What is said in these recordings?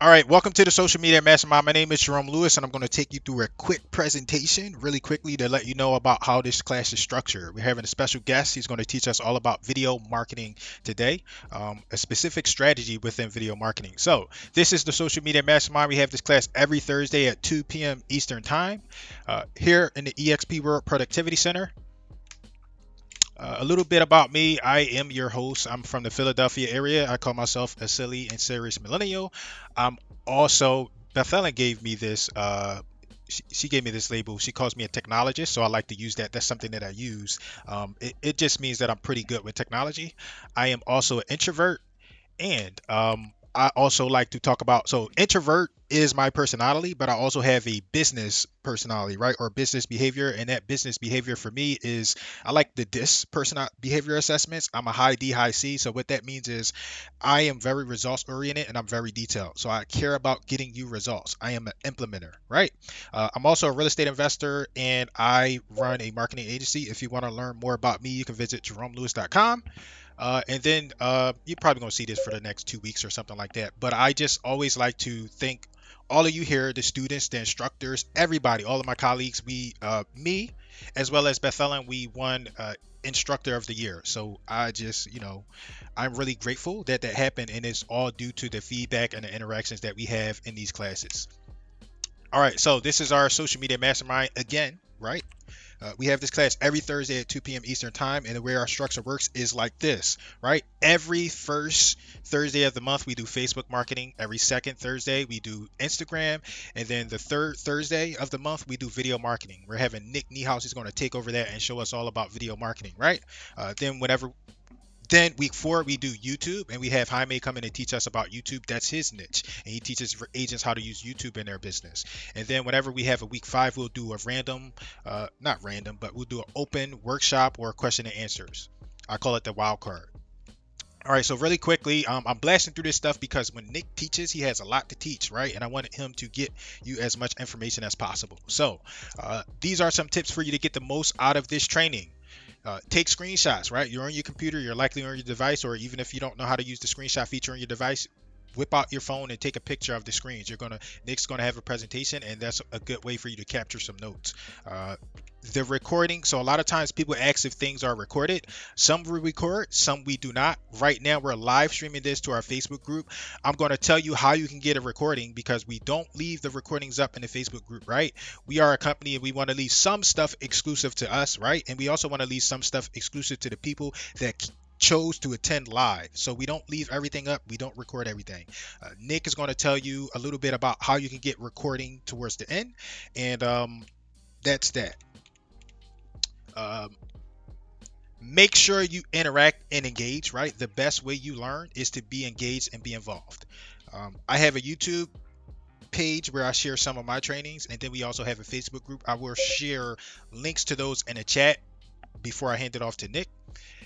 All right, welcome to the Social Media Mastermind. My name is Jerome Lewis, and I'm going to take you through a quick presentation really quickly to let you know about how this class is structured. We're having a special guest. He's going to teach us all about video marketing today, a specific strategy within video marketing. So, this is the Social Media Mastermind. We have this class every Thursday at 2 p.m. Eastern Time here in the EXP World Productivity Center. A little bit about me. I am your host. I'm from the Philadelphia area. I call myself a silly and serious millennial. I'm also, Beth Ellen gave me this. She gave me this label. She calls me a technologist, so I like to use that. That's something that I use. It just means that I'm pretty good with technology. I am also an introvert, and I also like to talk about. So introvert is my personality, but I also have a business personality, right, or business behavior. And that business behavior for me is I like the DIS personal behavior assessments. I'm a high D, high C. So what that means is I am very results oriented and I'm very detailed. So I care about getting you results. I am an implementer, right? I'm also a real estate investor and I run a marketing agency. If you want to learn more about me, you can visit jeromelewis.com. And then you're probably going to see this for the next 2 weeks or something like that. But I just always like to thank all of you here, the students, the instructors, everybody, all of my colleagues. Me, as well as Beth Ellen, we won Instructor of the Year. So I just, I'm really grateful that that happened. And it's all due to the feedback and the interactions that we have in these classes. All right, so this is our social media mastermind again, right? We have this class every Thursday at 2 p.m. Eastern Time, and the way our structure works is like this, right? Every first Thursday of the month, we do Facebook marketing. Every second Thursday, we do Instagram. And then the third Thursday of the month, we do video marketing. We're having Nick Niehaus, he's going to take over that and show us all about video marketing, right? Then week 4 we do YouTube, and we have Jaime come in and teach us about YouTube. That's his niche, and he teaches agents how to use YouTube in their business. And then whenever we have a week 5, we'll do a random, not random, but we'll do an open workshop or question and answers. I call it the wild card. All right, so really quickly, I'm blasting through this stuff because when Nick teaches, he has a lot to teach, right? And I wanted him to get you as much information as possible. So these are some tips for you to get the most out of this training. Take screenshots, right? You're on your computer, you're likely on your device, or even if you don't know how to use the screenshot feature on your device, whip out your phone and take a picture of the screens. Nick's gonna have a presentation, and that's a good way for you to capture some notes. The recording. So a lot of times people ask if things are recorded. Some we record, some we do not. Right now we're live streaming this to our Facebook group. I'm going to tell you how you can get a recording because we don't leave the recordings up in the Facebook group, right? We are a company and we want to leave some stuff exclusive to us, right? And we also want to leave some stuff exclusive to the people that chose to attend live. So we don't leave everything up. We don't record everything. Nick is going to tell you a little bit about how you can get recording towards the end. And that's that. Um, Make sure you interact and engage, right? The best way you learn is to be engaged and be involved. I have a YouTube page where I share some of my trainings, and then we also have a Facebook group. I will share links to those in the chat before I hand it off to Nick.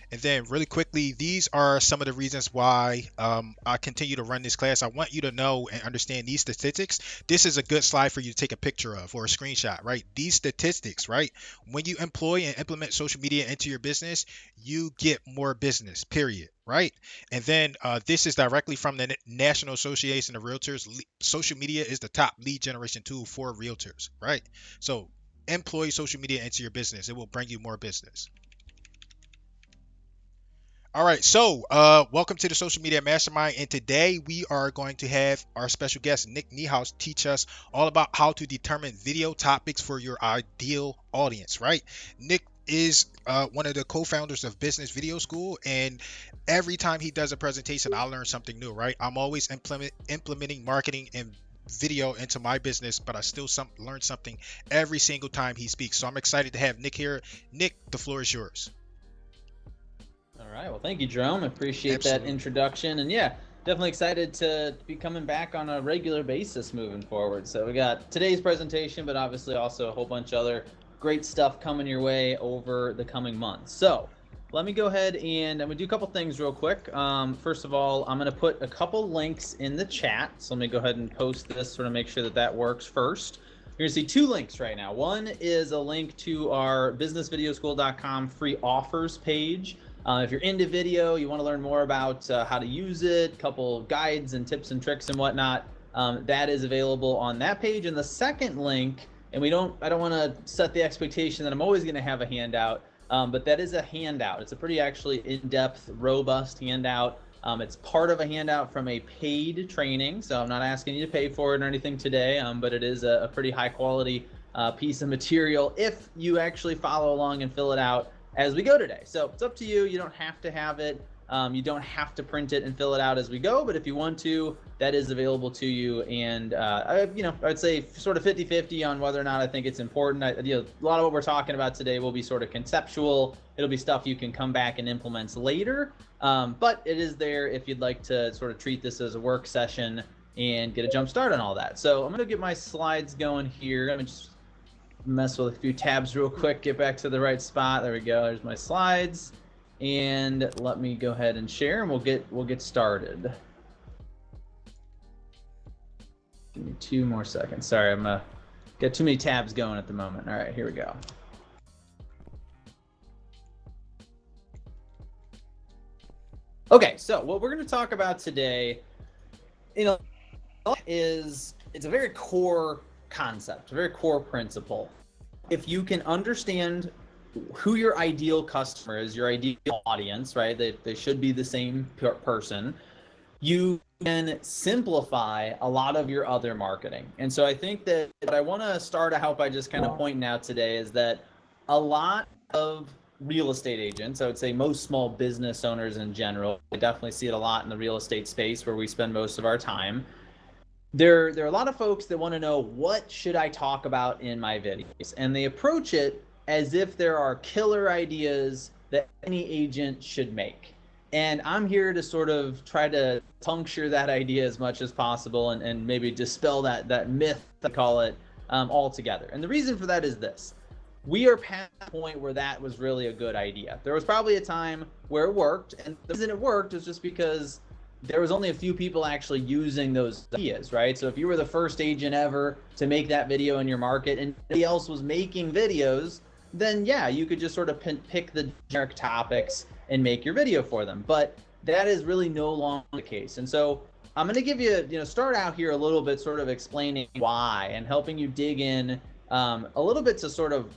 And then really quickly, these are some of the reasons why I continue to run this class. I want you to know and understand these statistics. This is a good slide for you to take a picture of or a screenshot, right? These statistics, right? When you employ and implement social media into your business, you get more business, period, right? And then this is directly from the National Association of Realtors. Social media is the top lead generation tool for realtors, right? So employ social media into your business. It will bring you more business. All right, so welcome to the Social Media Mastermind, and today we are going to have our special guest Nick Niehaus teach us all about how to determine video topics for your ideal audience. Right? Nick is one of the co-founders of Business Video School, and every time he does a presentation, I learn something new. Right? I'm always implementing marketing and video into my business, but I still learn something every single time he speaks. So I'm excited to have Nick here. Nick, the floor is yours. All right. Well, thank you, Jerome. I appreciate that Absolutely. introduction. And yeah, definitely excited to be coming back on a regular basis moving forward. So we got today's presentation, but obviously also a whole bunch of other great stuff coming your way over the coming months. So let me go ahead and I'm going to do a couple things real quick. First of all, I'm going to put a couple links in the chat. So let me go ahead and post this, sort of make sure that that works first. You're going to see two links right now. One is a link to our businessvideoschool.com free offers page. If you're into video, you want to learn more about how to use it, a couple guides and tips and tricks and whatnot, That is available on that page. And the second link, and I don't want to set the expectation that I'm always going to have a handout, but that is a handout. It's a pretty actually in-depth, robust handout. It's part of a handout from a paid training, so I'm not asking you to pay for it or anything today, but it is a pretty high quality piece of material if you actually follow along and fill it out as we go today. So it's up to you. You don't have to have it. You don't have to print it and fill it out as we go, but if you want to, that is available to you. And I'd say sort of 50-50 on whether or not I think it's important. A lot of what we're talking about today will be sort of conceptual. It'll be stuff you can come back and implement later, but it is there if you'd like to sort of treat this as a work session and get a jump start on all that. So I'm going to get my slides going here. Let me just mess with a few tabs real quick, get back to the right spot. There we go. There's my slides. And let me go ahead and share, and we'll get started. Give me 2 more seconds. Sorry, I'm got too many tabs going at the moment. All right, here we go. Okay, so what we're going to talk about today, it's a very core concept, a very core principle. If you can understand who your ideal customer is, your ideal audience, right? They should be the same person. You can simplify a lot of your other marketing. And so I think that what I want to start out by just kind of pointing out today is that a lot of real estate agents, I would say most small business owners in general, I definitely see it a lot in the real estate space where we spend most of our time. There are a lot of folks that want to know, what should I talk about in my videos? And they approach it as if there are killer ideas that any agent should make. And I'm here to sort of try to puncture that idea as much as possible and maybe dispel that myth, I call it, altogether. And the reason for that is this. We are past the point where that was really a good idea. There was probably a time where it worked, and the reason it worked is just because there was only a few people actually using those ideas, right? So if you were the first agent ever to make that video in your market and nobody else was making videos, then yeah, you could just sort of pick the generic topics and make your video for them. But that is really no longer the case. And so I'm going to give you, start out here a little bit sort of explaining why and helping you dig in a little bit to sort of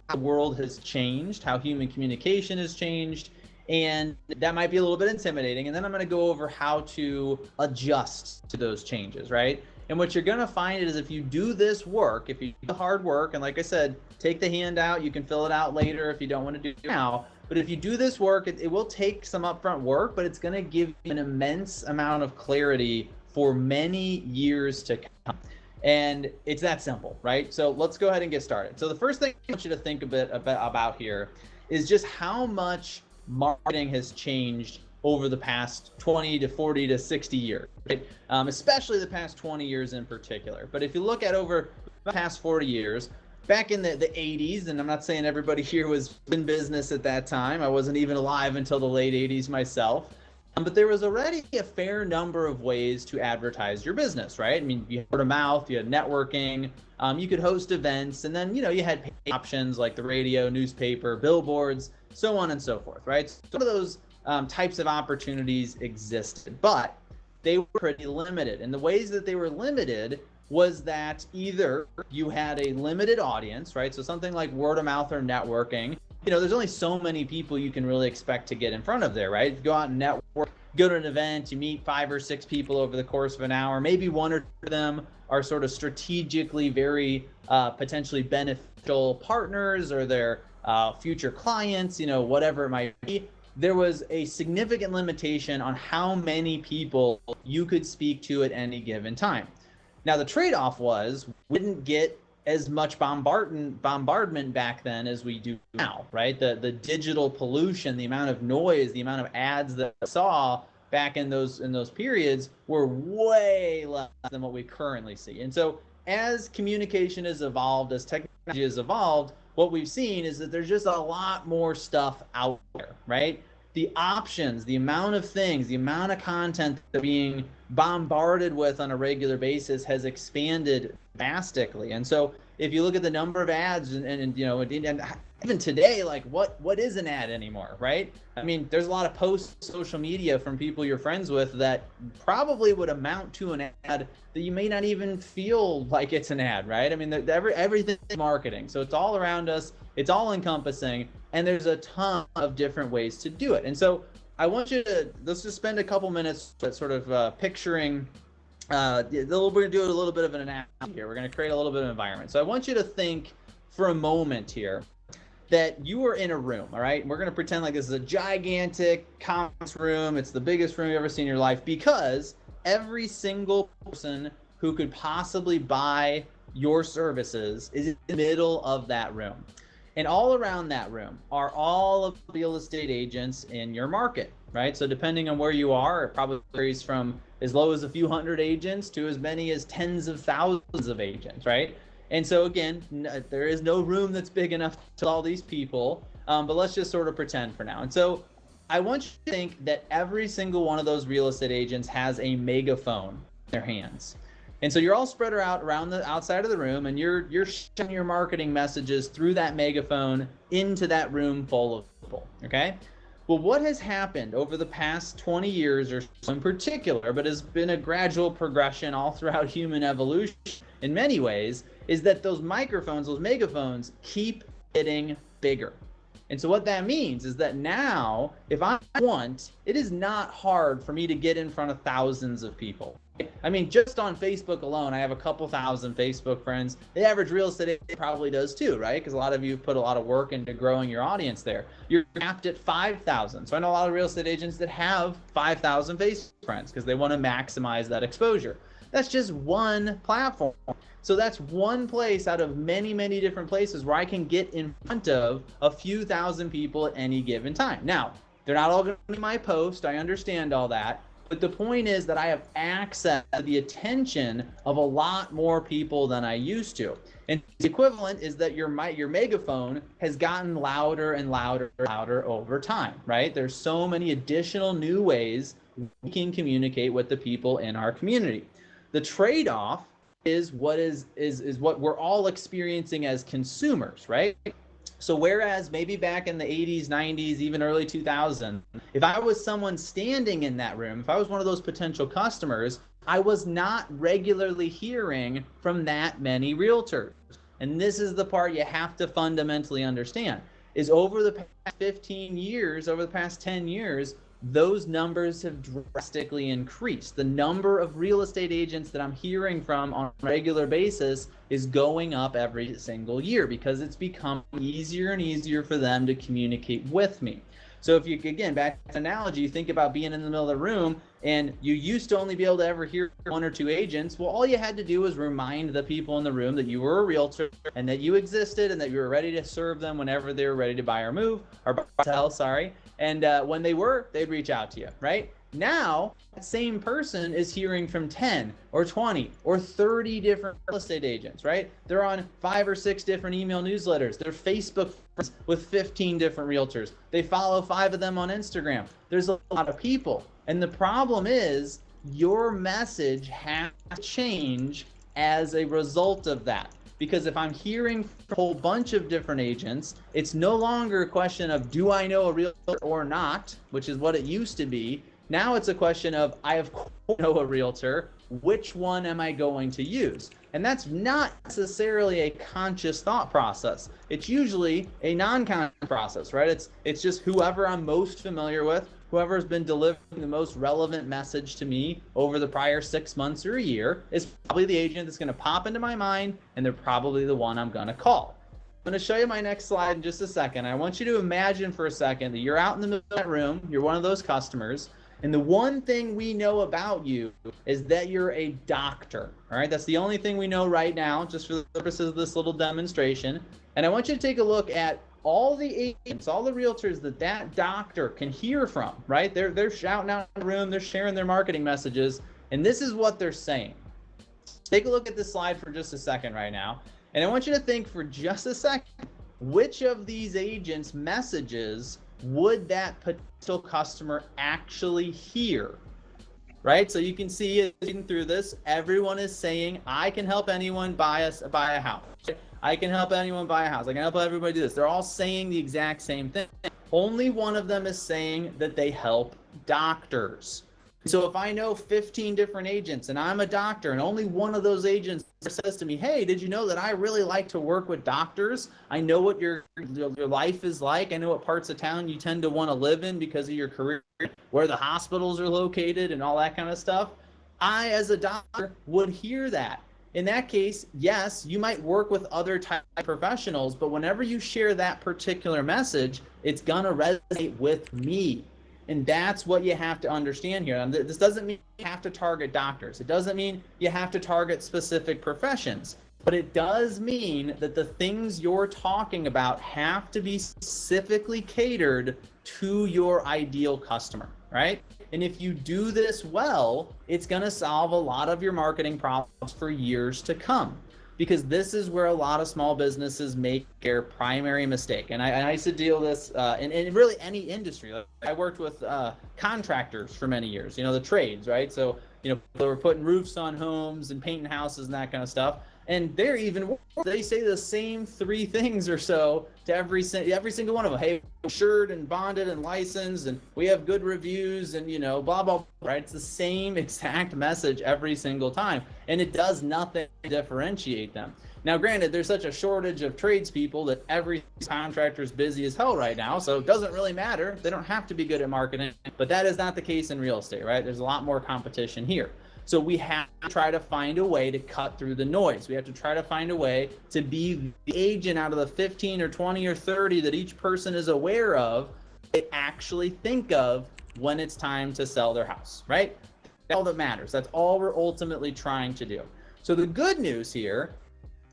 how the world has changed, how human communication has changed. And that might be a little bit intimidating. And then I'm going to go over how to adjust to those changes, right? And what you're going to find is if you do this work, if you do the hard work, and like I said, take the handout, you can fill it out later if you don't want to do it now. But if you do this work, it will take some upfront work, but it's going to give you an immense amount of clarity for many years to come. And it's that simple, right? So let's go ahead and get started. So the first thing I want you to think a bit about here is just how much marketing has changed over the past 20 to 40 to 60 years, right? Especially the past 20 years in particular. But if you look at over the past 40 years, back in the 80s, and I'm not saying everybody here was in business at that time. I wasn't even alive until the late 80s myself. But there was already a fair number of ways to advertise your business, right? I mean, you had word of mouth, you had networking, you could host events, and then, you had paid options like the radio, newspaper, billboards, so on and so forth, right? So some of those types of opportunities existed, but they were pretty limited. And the ways that they were limited was that either you had a limited audience, right? So something like word of mouth or networking, there's only so many people you can really expect to get in front of there, right? Go out and network, go to an event, you meet 5 or 6 people over the course of an hour. Maybe 1 or 2 of them are sort of strategically very potentially beneficial partners, or their future clients, whatever it might be. There was a significant limitation on how many people you could speak to at any given time. Now, the trade-off was we didn't get as much bombardment back then as we do now, right? The digital pollution, the amount of noise, the amount of ads that I saw back in those periods were way less than what we currently see. And so as communication has evolved, as technology has evolved, what we've seen is that there's just a lot more stuff out there, right? The options, the amount of things, the amount of content that being bombarded with on a regular basis has expanded drastically. And so if you look at the number of ads and you know, and even today, like what is an ad anymore, right? I mean, there's a lot of posts social media from people you're friends with that probably would amount to an ad that you may not even feel like it's an ad, right? I mean, everything is marketing, so it's all around us, it's all encompassing, and there's a ton of different ways to do it. And so I want you to, let's just spend a couple minutes sort of picturing. We're going to do a little bit of an analogy here. We're going to create a little bit of an environment. So I want you to think for a moment here that you are in a room, all right? We're going to pretend like this is a gigantic conference room. It's the biggest room you've ever seen in your life, because every single person who could possibly buy your services is in the middle of that room. And all around that room are all of the real estate agents in your market, right? So depending on where you are, it probably varies from as low as a few hundred agents to as many as tens of thousands of agents, right? And so again, there is no room that's big enough to all these people, but let's just sort of pretend for now. And so I want you to think that every single one of those real estate agents has a megaphone in their hands. And so you're all spread out around the outside of the room, and you're shouting your marketing messages through that megaphone into that room full of people, okay? Well, what has happened over the past 20 years or so in particular, but has been a gradual progression all throughout human evolution in many ways, is that those microphones, those megaphones, keep getting bigger. And so what that means is that now, if I want, it is not hard for me to get in front of thousands of people. I mean, just on Facebook alone, I have a couple thousand Facebook friends. The average real estate agent probably does too, right? Because a lot of you put a lot of work into growing your audience there. You're capped at 5,000. So I know a lot of real estate agents that have 5,000 Facebook friends because they want to maximize that exposure. That's just one platform. So that's one place out of many, many different places where I can get in front of a few thousand people at any given time. Now, they're not all going to be my post. I understand all that. But the point is that I have access to the attention of a lot more people than I used to. And the equivalent is that your megaphone has gotten louder and louder and louder over time, right? There's so many additional new ways we can communicate with the people in our community. The trade-off is what we're all experiencing as consumers, right? So whereas maybe back in the 80s, 90s, even early 2000s, if I was someone standing in that room, if I was one of those potential customers, I was not regularly hearing from that many realtors. And this is the part you have to fundamentally understand, is over the past 15 years, over the past 10 years, those numbers have drastically increased. The number of real estate agents that I'm hearing from on a regular basis is going up every single year because it's become easier and easier for them to communicate with me. So if you, again, back to the analogy, you think about being in the middle of the room and you used to only be able to ever hear one or two agents. Well, all you had to do was remind the people in the room that you were a realtor and that you existed and that you were ready to serve them whenever they were ready to buy or move, or sell, sorry. And when they were, they'd reach out to you, right? Now, that same person is hearing from 10 or 20 or 30 different real estate agents, right? They're on 5 or 6 different email newsletters. They're Facebook friends with 15 different realtors. They follow 5 of them on Instagram. There's a lot of people. And the problem is your message has to change as a result of that. Because if I'm hearing from a whole bunch of different agents, it's no longer a question of do I know a realtor or not, which is what it used to be. Now it's a question of I of course know a realtor, which one am I going to use? And that's not necessarily a conscious thought process. It's usually a non-conscious process, right? It's just whoever I'm most familiar with, whoever has been delivering the most relevant message to me over the prior 6 months or a year is probably the agent that's going to pop into my mind, and they're probably the one I'm going to call. I'm going to show you my next slide in just a second. I want you to imagine for a second that you're out in the middle of that room, you're one of those customers, and the one thing we know about you is that you're a doctor, all right? That's the only thing we know right now, just for the purposes of this little demonstration. And I want you to take a look at all the agents, all the realtors that doctor can hear from, right? They're shouting out in the room, they're sharing their marketing messages, and this is what they're saying. Take a look at this slide for just a second right now, and I want you to think for just a second, which of these agents' messages would that potential customer actually hear? Right? So you can see reading through this, everyone is saying, I can help anyone buy a house. I can help anyone buy a house. I can help everybody do this. They're all saying the exact same thing. Only one of them is saying that they help doctors. So if I know 15 different agents and I'm a doctor and only one of those agents says to me, hey, did you know that I really like to work with doctors? I know what your life is like. I know what parts of town you tend to want to live in because of your career, where the hospitals are located and all that kind of stuff. I, as a doctor, would hear that. In that case, yes, you might work with other type of professionals, but whenever you share that particular message, it's going to resonate with me. And that's what you have to understand here. And this doesn't mean you have to target doctors. It doesn't mean you have to target specific professions. But it does mean that the things you're talking about have to be specifically catered to your ideal customer, right? And if you do this well, it's going to solve a lot of your marketing problems for years to come. Because this is where a lot of small businesses make their primary mistake. And I used to deal this in really any industry. Like I worked with contractors for many years, the trades, right? So, they were putting roofs on homes and painting houses and that kind of stuff. And they say the same three things or so to every single one of them. Hey, we're insured and bonded and licensed, and we have good reviews, and blah, blah, blah, right? It's the same exact message every single time, and it does nothing to differentiate them. Now, granted, there's such a shortage of tradespeople that every contractor is busy as hell right now, so it doesn't really matter. They don't have to be good at marketing, but that is not the case in real estate, right? There's a lot more competition here. So we have to try to find a way to cut through the noise. We have to try to find a way to be the agent out of the 15 or 20 or 30 that each person is aware of, they actually think of when it's time to sell their house, right? That's all that matters. That's all we're ultimately trying to do. So the good news here,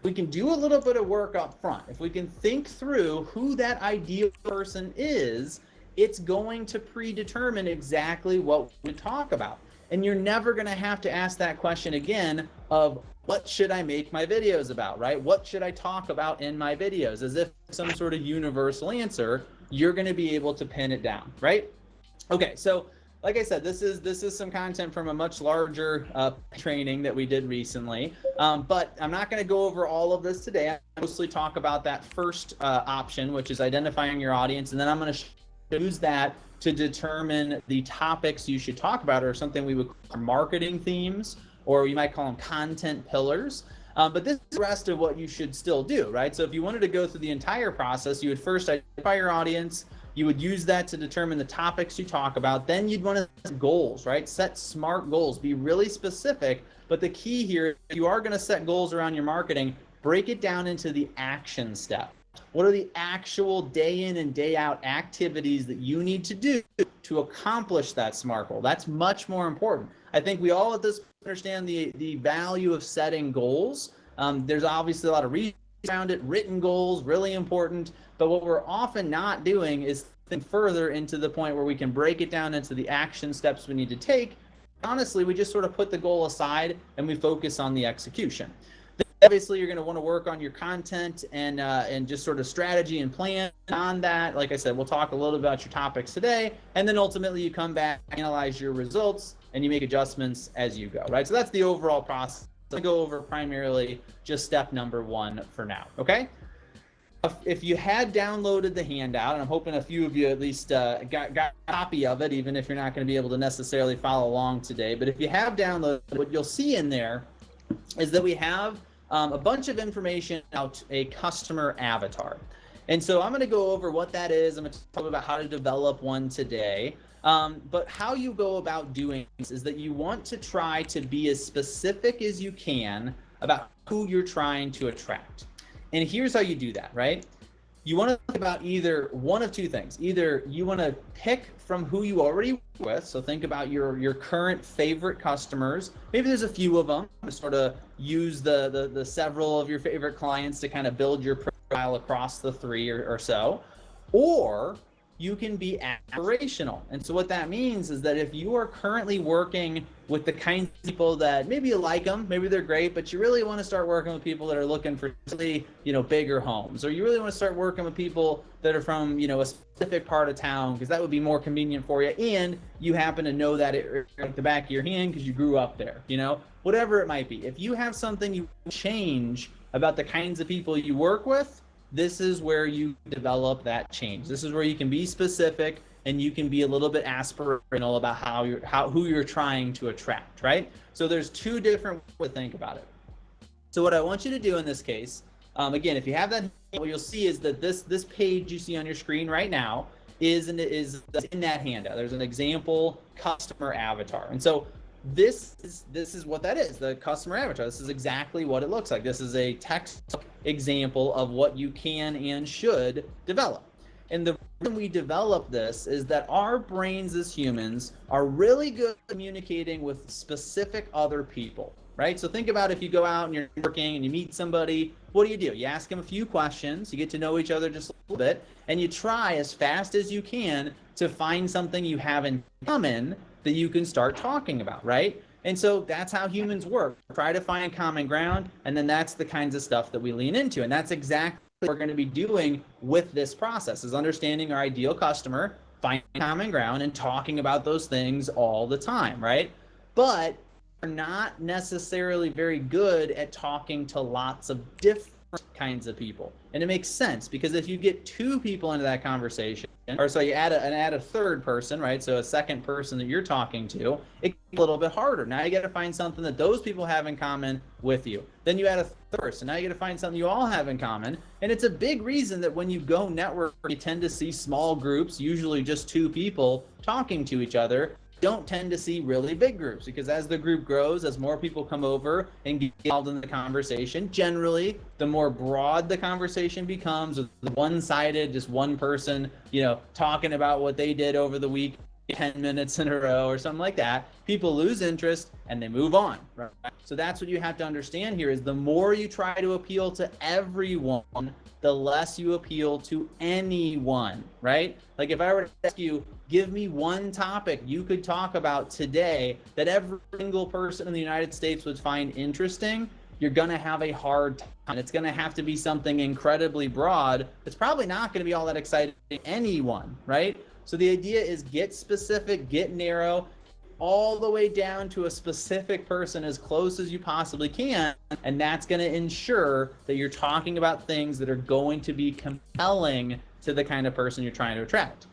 we can do a little bit of work up front. If we can think through who that ideal person is, it's going to predetermine exactly what we talk about. And you're never going to have to ask that question again of what should I make my videos about, right? What should I talk about in my videos? As if some sort of universal answer, you're going to be able to pin it down, right? Okay, so like I said, this is some content from a much larger training that we did recently, but I'm not going to go over all of this today. I mostly talk about that first option, which is identifying your audience, and then I'm going to use that to determine the topics you should talk about, or something we would call marketing themes, or you might call them content pillars. But this is the rest of what you should still do, right? So if you wanted to go through the entire process, you would first identify your audience. You would use that to determine the topics you talk about. Then you'd want to set goals, right? Set SMART goals. Be really specific. But the key here, if you are going to set goals around your marketing, break it down into the action step. What are the actual day in and day out activities that you need to do to accomplish that SMART goal? That's much more important. I think we all at this understand the value of setting goals. There's obviously a lot of research around it. Written goals, really important. But what we're often not doing is think further into the point where we can break it down into the action steps we need to take. Honestly, we just sort of put the goal aside and we focus on the execution. Obviously, you're going to want to work on your content and just sort of strategy and plan on that. Like I said, we'll talk a little about your topics today, and then ultimately you come back, analyze your results, and you make adjustments as you go, right? So that's the overall process. I'll go over primarily just step number one for now, okay? If you had downloaded the handout, and I'm hoping a few of you at least got a copy of it, even if you're not going to be able to necessarily follow along today, but if you have downloaded, what you'll see in there is that we have a bunch of information about a customer avatar. And so I'm going to go over what that is. I'm going to talk about how to develop one today. But how you go about doing this is that you want to try to be as specific as you can about who you're trying to attract. And here's how you do that, right? You want to think about either one of two things. Either you want to pick from who you already work with, so think about your current favorite customers. Maybe there's a few of them, to sort of use the several of your favorite clients to kind of build your profile across the three or so. Or you can be aspirational. And so what that means is that if you are currently working with the kinds of people that maybe you like them, maybe they're great, but you really want to start working with people that are looking for really, bigger homes, or you really want to start working with people that are from, a specific part of town, because that would be more convenient for you, and you happen to know that it like the back of your hand because you grew up there, whatever it might be. If you have something you change about the kinds of people you work with, this is where you develop that change. This is where you can be specific and you can be a little bit aspirational about who you're trying to attract, right? So there's two different ways to think about it. So what I want you to do in this case, again, if you have that, what you'll see is that this page you see on your screen right now is in that handout. There's an example customer avatar, and so this is what that is, the customer avatar. This is exactly what it looks like. This is a textbook example of what you can and should develop. And the reason we develop this is that our brains as humans are really good at communicating with specific other people, right? So think about if you go out and you're working and you meet somebody, what do? You ask them a few questions, you get to know each other just a little bit, and you try as fast as you can to find something you have in common that you can start talking about, right? And so that's how humans work. Try to find common ground, and then that's the kinds of stuff that we lean into. And that's exactly what we're going to be doing with this process, is understanding our ideal customer, finding common ground, and talking about those things all the time, right? But we're not necessarily very good at talking to lots of different kinds of people. And it makes sense, because if you get two people into that conversation, or so you add a third person, right? So a second person that you're talking to, it gets a little bit harder. Now you got to find something that those people have in common with you. Then you add a third person. Now you got to find something you all have in common. And it's a big reason that when you go network, you tend to see small groups, usually just two people talking to each other. Don't tend to see really big groups, because as the group grows, as more people come over and get involved in the conversation, generally the more broad the conversation becomes, with one-sided, just one person, talking about what they did over the week 10 minutes in a row or something like that, people lose interest and they move on, right? So that's what you have to understand here, is the more you try to appeal to everyone, the less you appeal to anyone, right? Like if I were to ask you, give me one topic you could talk about today that every single person in the United States would find interesting, you're going to have a hard time. It's going to have to be something incredibly broad. It's probably not going to be all that exciting to anyone, right? So the idea is get specific, get narrow, all the way down to a specific person as close as you possibly can. And that's going to ensure that you're talking about things that are going to be compelling to the kind of person you're trying to attract.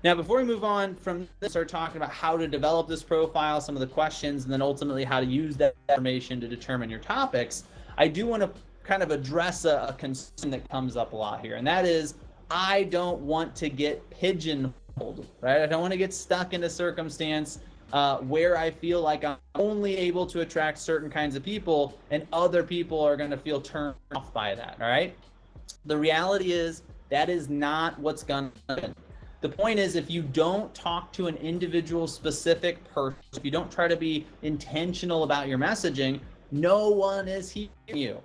Now, before we move on from this, start talking about how to develop this profile, some of the questions, and then ultimately how to use that information to determine your topics, I do want to kind of address a concern that comes up a lot here. And that is, I don't want to get pigeonholed, right? I don't want to get stuck in a circumstance where I feel like I'm only able to attract certain kinds of people and other people are going to feel turned off by that, all right? The reality is that is not what's going to happen. The point is, if you don't talk to an individual specific person, if you don't try to be intentional about your messaging, no one is hearing you.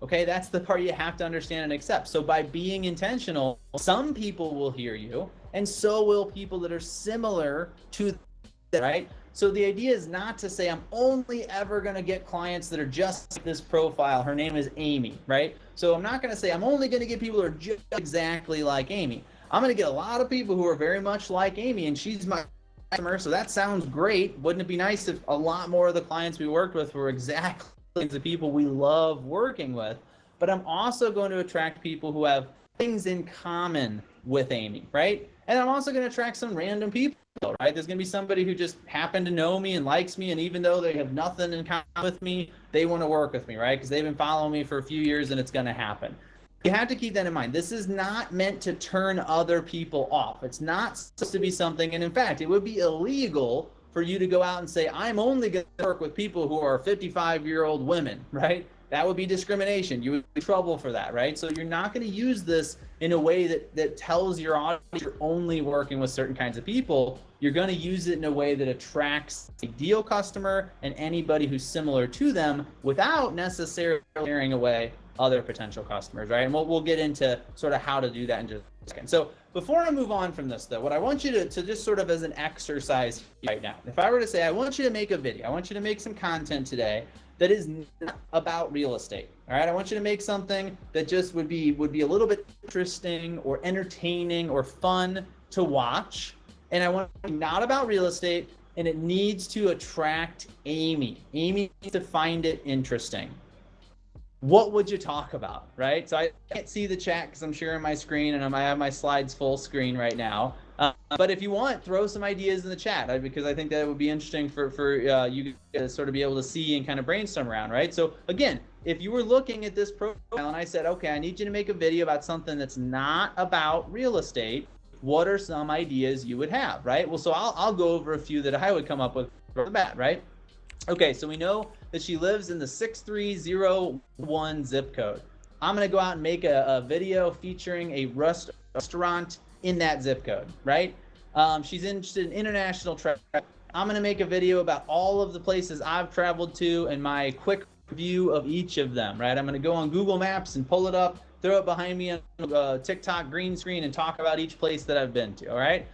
Okay, that's the part you have to understand and accept. So by being intentional, some people will hear you, and so will people that are similar to that, right? So the idea is not to say I'm only ever going to get clients that are just like this profile. Her name is Amy, right? So I'm not going to say I'm only going to get people who are just exactly like Amy. I'm going to get a lot of people who are very much like Amy, and she's my customer, so that sounds great. Wouldn't it be nice if a lot more of the clients we worked with were exactly the people we love working with? But I'm also going to attract people who have things in common with Amy, right? And I'm also going to attract some random people, right? There's going to be somebody who just happened to know me and likes me, and even though they have nothing in common with me, they want to work with me, right? Because they've been following me for a few years, and it's going to happen. You have to keep that in mind. This is not meant to turn other people off. It's not supposed to be something, and in fact, it would be illegal for you to go out and say, I'm only going to work with people who are 55-year-old women, right? That would be discrimination. You would be in trouble for that, right? So you're not going to use this in a way that tells your audience you're only working with certain kinds of people. You're going to use it in a way that attracts a ideal customer and anybody who's similar to them without necessarily scaring away other potential customers, right? And we'll get into sort of how to do that in just a second. So before I move on from this, though, what I want you to just sort of as an exercise right now, if I were to say, I want you to make a video, I want you to make some content today that is not about real estate, all right? I want you to make something that just would be a little bit interesting or entertaining or fun to watch. And I want it to be not about real estate, and it needs to attract Amy. Amy needs to find it interesting. What would you talk about, right? So I can't see the chat because I'm sharing my screen and I have my slides full screen right now. But if you want, throw some ideas in the chat because I think that would be interesting for you to sort of be able to see and kind of brainstorm around, right? So again, if you were looking at this profile and I said, okay, I need you to make a video about something that's not about real estate, what are some ideas you would have, right? Well, so I'll go over a few that I would come up with for the bat, right? Okay, so we know that she lives in the 6301 zip code. I'm going to go out and make a video featuring a restaurant in that zip code, right? She's interested in international travel. I'm going to make a video about all of the places I've traveled to and my quick review of each of them, right? I'm going to go on Google Maps and pull it up, throw it behind me on TikTok green screen and talk about each place that I've been to, all right?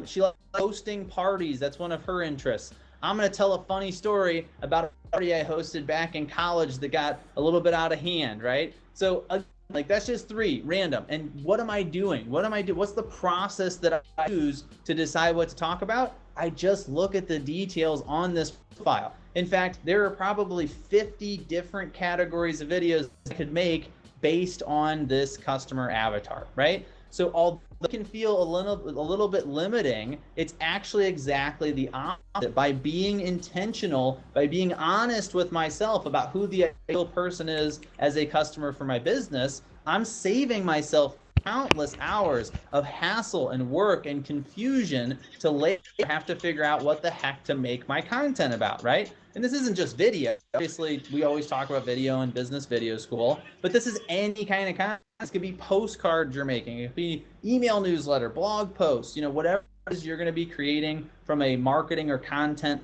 She loves hosting parties. That's one of her interests. I'm going to tell a funny story about a party I hosted back in college that got a little bit out of hand, right? So like that's just three random. And what am I doing? What's the process that I use to decide what to talk about? I just look at the details on this file. In fact, there are probably 50 different categories of videos I could make based on this customer avatar, right? So although it can feel a little bit limiting, it's actually exactly the opposite. By being intentional, by being honest with myself about who the ideal person is as a customer for my business, I'm saving myself countless hours of hassle and work and confusion to later have to figure out what the heck to make my content about, right? And this isn't just video. Obviously, we always talk about video in business video school, but this is any kind of content. This could be postcards you're making. It could be email newsletter, blog posts, whatever it is you're going to be creating from a marketing or content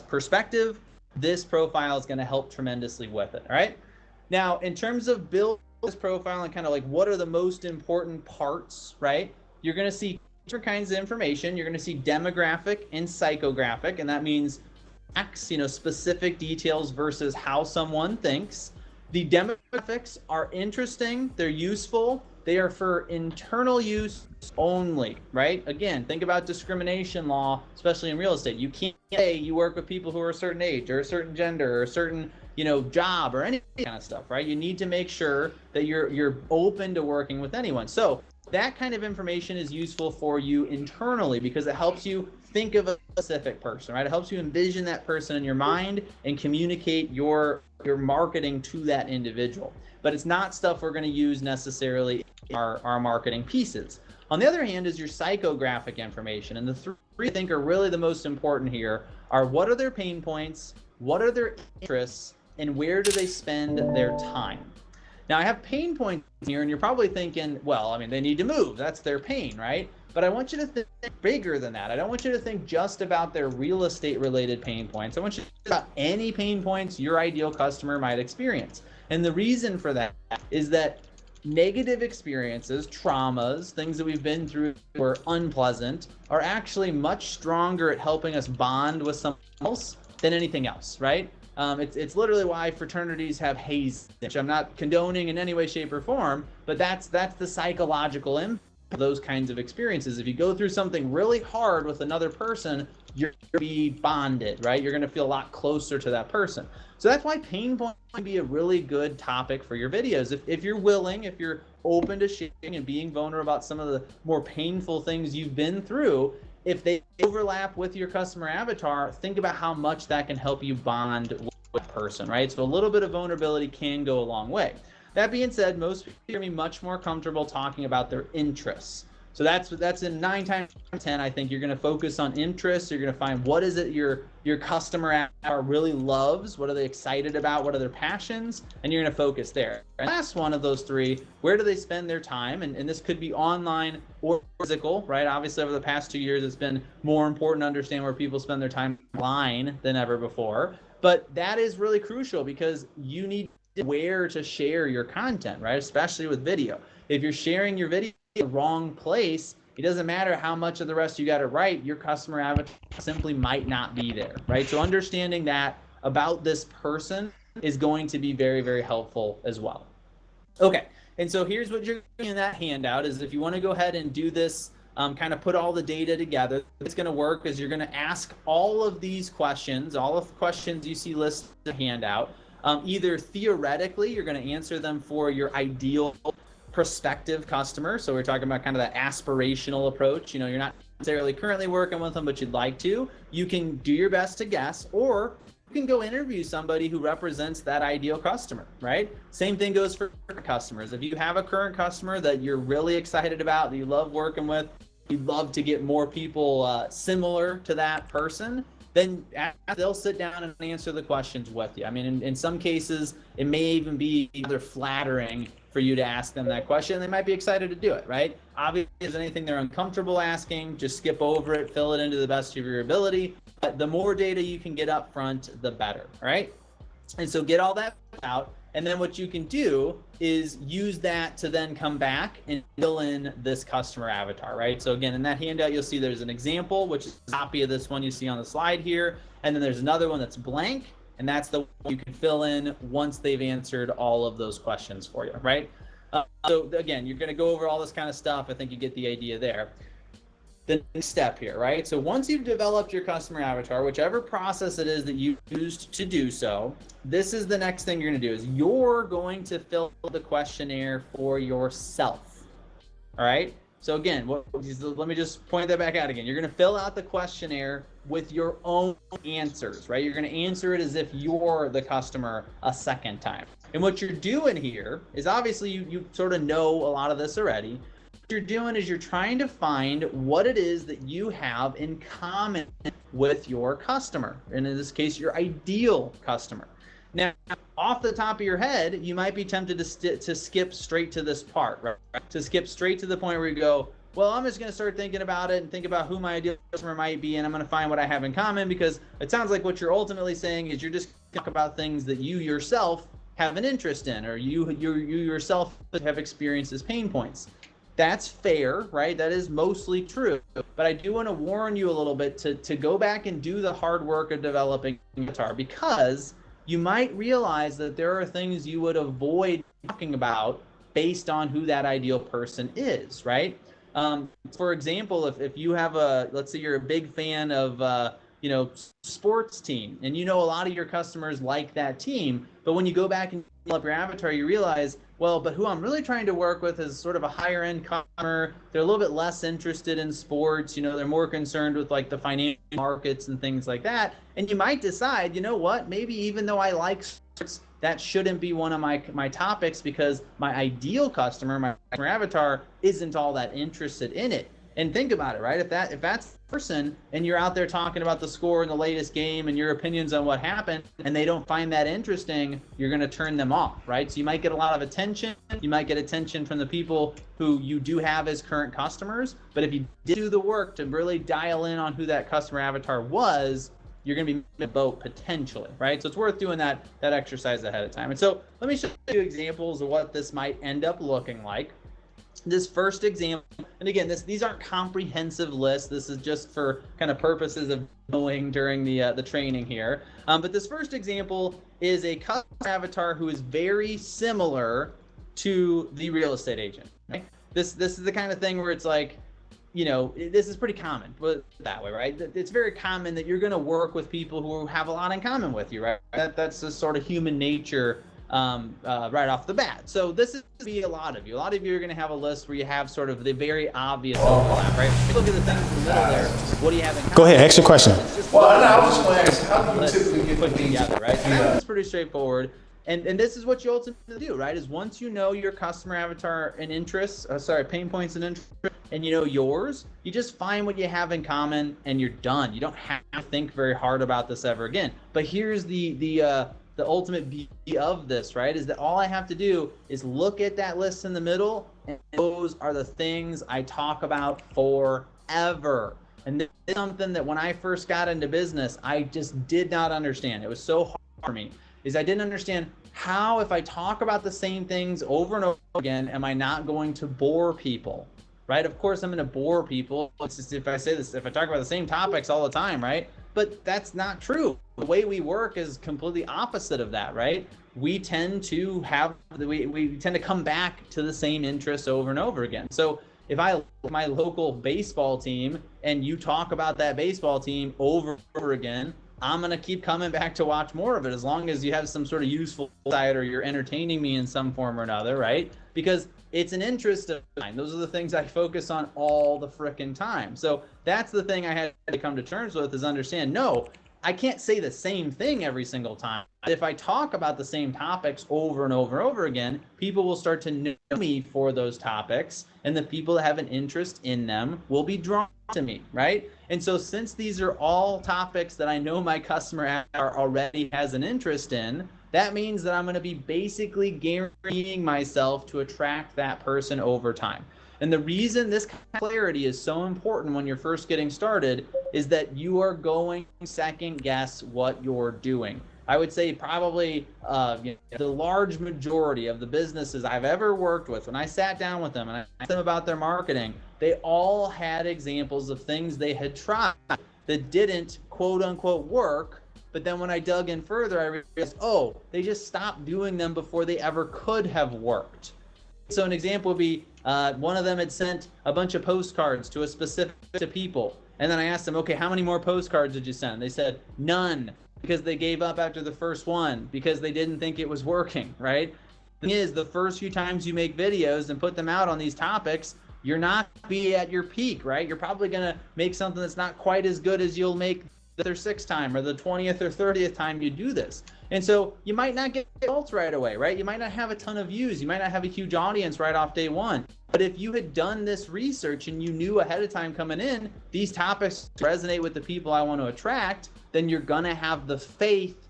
perspective, this profile is going to help tremendously with it, all right? Now, in terms of building this profile and kind of like what are the most important parts, right? You're going to see different kinds of information. You're going to see demographic and psychographic, and that means facts, specific details versus how someone thinks. The demographics are interesting. They're useful. They are for internal use only, right? Again, think about discrimination law, especially in real estate. You can't say you work with people who are a certain age or a certain gender or a certain job or any kind of stuff, right? You need to make sure that you're open to working with anyone. So that kind of information is useful for you internally because it helps you think of a specific person, right? It helps you envision that person in your mind and communicate your marketing to that individual. But it's not stuff we're going to use necessarily in our marketing pieces. On the other hand is your psychographic information. And the three I think are really the most important here are what are their pain points, what are their interests, and where do they spend their time? Now I have pain points here and you're probably thinking, well, I mean, they need to move. That's their pain, right? But I want you to think bigger than that. I don't want you to think just about their real estate related pain points. I want you to think about any pain points your ideal customer might experience. And the reason for that is that negative experiences, traumas, things that we've been through were unpleasant, are actually much stronger at helping us bond with someone else than anything else, right? It's literally why fraternities have haze, which I'm not condoning in any way, shape, or form, but that's the psychological impact of those kinds of experiences. If you go through something really hard with another person, you're going to be bonded, right? You're going to feel a lot closer to that person. So that's why pain points can be a really good topic for your videos. If you're willing, if you're open to sharing and being vulnerable about some of the more painful things you've been through, if they overlap with your customer avatar, think about how much that can help you bond with a person, right? So a little bit of vulnerability can go a long way. That being said, most people are going to be much more comfortable talking about their interests. So that's in 9 times out of 10. I think you're going to focus on interests. You're going to find what is it your customer avatar really loves, what are they excited about, what are their passions, and you're going to focus there. And last one of those three, where do they spend their time? And this could be online or physical, right? Obviously, over the past 2 years, it's been more important to understand where people spend their time online than ever before. But that is really crucial because you need where to share your content, right? Especially with video. If you're sharing your video in the wrong place, it doesn't matter how much of the rest you got it right, your customer avatar simply might not be there, right? So understanding that about this person is going to be very, very helpful as well. Okay, and so here's what you're doing in that handout is if you want to go ahead and do this kind of put all the data together. It's going to work is you're going to ask all of these questions, all of the questions you see listed in the handout. Either theoretically, you're going to answer them for your ideal prospective customer. So we're talking about kind of that aspirational approach. You know, you're not necessarily currently working with them, but you'd like to. You can do your best to guess, or you can go interview somebody who represents that ideal customer, right? Same thing goes for customers. If you have a current customer that you're really excited about, that you love working with, you'd love to get more people similar to that person, then they'll sit down and answer the questions with you. I mean, in some cases, it may even be either flattering for you to ask them that question. They might be excited to do it, right? Obviously, if there's anything they're uncomfortable asking, just skip over it, fill it into the best of your ability. But the more data you can get up front, the better, right? And so get all that out. And then what you can do is use that to then come back and fill in this customer avatar, right? So again, in that handout, you'll see there's an example, which is a copy of this one you see on the slide here. And then there's another one that's blank. And that's the one you can fill in once they've answered all of those questions for you, right? So again, you're going to go over all this kind of stuff. I think you get the idea there. The next step here, right? So once you've developed your customer avatar, whichever process it is that you used to do so, this is the next thing you're going to do is you're going to fill the questionnaire for yourself. All right. So again, let me just point that back out again. You're going to fill out the questionnaire with your own answers, right? You're going to answer it as if you're the customer a second time. And what you're doing here is obviously you sort of know a lot of this already. What you're doing is you're trying to find what it is that you have in common with your customer, and in this case, your ideal customer. Now, off the top of your head, you might be tempted to skip straight to this part, right? To skip straight to the point where you go, well, I'm just going to start thinking about it and think about who my ideal customer might be, and I'm going to find what I have in common, because it sounds like what you're ultimately saying is you're just going to talk about things that you yourself have an interest in, or you yourself have experienced as pain points. That's fair, right? That is mostly true. But I do want to warn you a little bit to go back and do the hard work of developing avatar, because you might realize that there are things you would avoid talking about based on who that ideal person is, right? For example, if you have let's say you're a big fan of, sports team, and you know a lot of your customers like that team, but when you go back and develop your avatar, you realize, well, but who I'm really trying to work with is sort of a higher end customer. They're a little bit less interested in sports. They're more concerned with like the financial markets and things like that. And you might decide, you know what, maybe even though I like sports, that shouldn't be one of my topics, because my ideal customer, my customer avatar, isn't all that interested in it. And think about it, right? If that's the person, and you're out there talking about the score in the latest game and your opinions on what happened, and they don't find that interesting, you're going to turn them off, right? So you might get a lot of attention. You might get attention from the people who you do have as current customers. But if you did do the work to really dial in on who that customer avatar was, you're going to be in the boat potentially, right? So it's worth doing that exercise ahead of time. And so let me show you examples of what this might end up looking like. This first example, and again, these aren't comprehensive lists. This is just for kind of purposes of knowing during the training here. But this first example is a customer avatar who is very similar to the real estate agent. Right? This is the kind of thing where it's like, this is pretty common, but that way, right? It's very common that you're going to work with people who have a lot in common with you, right? That's just sort of human nature. Right off the bat. So this is going to be a lot of you. A lot of you are going to have a list where you have sort of the very obvious overlap, right? Look at the things in the middle there. What do you have in common? Go ahead, ask your question. Well, I was just going to ask, how do you typically get put together, right? So that's pretty straightforward. And this is what you ultimately do, right? Is once you know your customer avatar and interests, pain points and interests, and you know yours, you just find what you have in common and you're done. You don't have to think very hard about this ever again. But here's the ultimate beauty of this, right, is that all I have to do is look at that list in the middle, and those are the things I talk about forever. And this is something that when I first got into business, I just did not understand. It was so hard for me, is I didn't understand how, if I talk about the same things over and over again, am I not going to bore people, right? Of course I'm going to bore people. It's just, if I talk about the same topics all the time, right? But that's not true. The way we work is completely opposite of that, right? We tend to we tend to come back to the same interests over and over again. So if I like my local baseball team and you talk about that baseball team over and over again, I'm going to keep coming back to watch more of it as long as you have some sort of useful side or you're entertaining me in some form or another, right? Because it's an interest of mine. Those are the things I focus on all the frickin' time. So that's the thing I had to come to terms with, is understand, no, I can't say the same thing every single time. If I talk about the same topics over and over and over again, people will start to know me for those topics, and the people that have an interest in them will be drawn to me, right? And so since these are all topics that I know my customer already has an interest in, that means that I'm going to be basically guaranteeing myself to attract that person over time. And the reason this clarity is so important when you're first getting started is that you are going to second guess what you're doing. I would say probably the large majority of the businesses I've ever worked with, when I sat down with them and I asked them about their marketing, they all had examples of things they had tried that didn't quote unquote work. But then when I dug in further, I realized, oh, they just stopped doing them before they ever could have worked. So an example would be one of them had sent a bunch of postcards to a specific to people. And then I asked them, okay, how many more postcards did you send? They said none, because they gave up after the first one because they didn't think it was working, right? The thing is, the first few times you make videos and put them out on these topics, you're not going to be at your peak, right? You're probably going to make something that's not quite as good as you'll make the 6th time or the 20th or 30th time you do this. And so you might not get results right away, right? You might not have a ton of views. You might not have a huge audience right off day one. But if you had done this research and you knew ahead of time coming in, these topics resonate with the people I want to attract, then you're going to have the faith,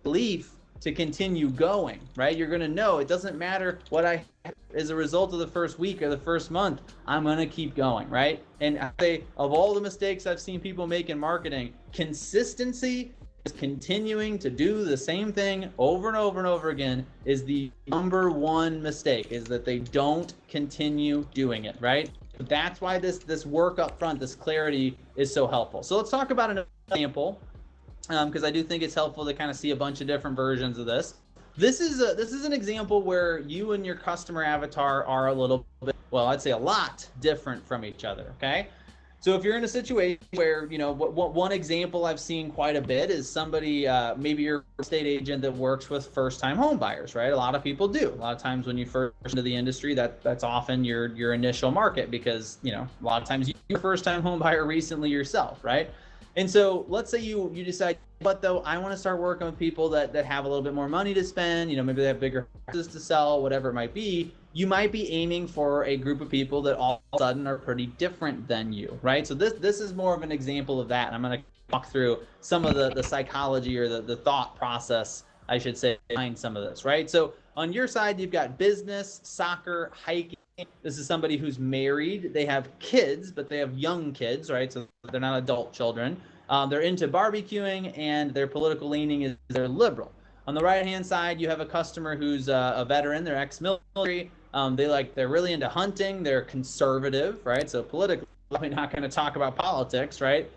belief to continue going, right? You're going to know it doesn't matter what I have as a result of the first week or the first month, I'm going to keep going, right? And I say, of all the mistakes I've seen people make in marketing, consistency is continuing to do the same thing over and over and over again is the number one mistake, is that they don't continue doing it, right? That's why this work up front, this clarity is so helpful. So let's talk about an example, because I do think it's helpful to kind of see a bunch of different versions of this. This is an example where you and your customer avatar are a little bit, well, I'd say a lot different from each other, okay? So if you're in a situation where, one example I've seen quite a bit is somebody, maybe you're a real estate agent that works with first-time home buyers, right? A lot of people do. A lot of times when you first into the industry, that's often your initial market, because, a lot of times you're a first-time home buyer recently yourself, right? And so let's say you decide, but though I want to start working with people that have a little bit more money to spend, maybe they have bigger houses to sell, whatever it might be. You might be aiming for a group of people that all of a sudden are pretty different than you, right? So this is more of an example of that. And I'm going to walk through some of the psychology or the thought process, I should say, behind some of this, right? So on your side, you've got business, soccer, hiking. This is somebody who's married. They have kids, but they have young kids, right? So they're not adult children. They're into barbecuing, and their political leaning is they're liberal. On the right-hand side, you have a customer who's a veteran. They're ex-military. They're really into hunting. They're conservative, right? So politically, probably not going to talk about politics, right?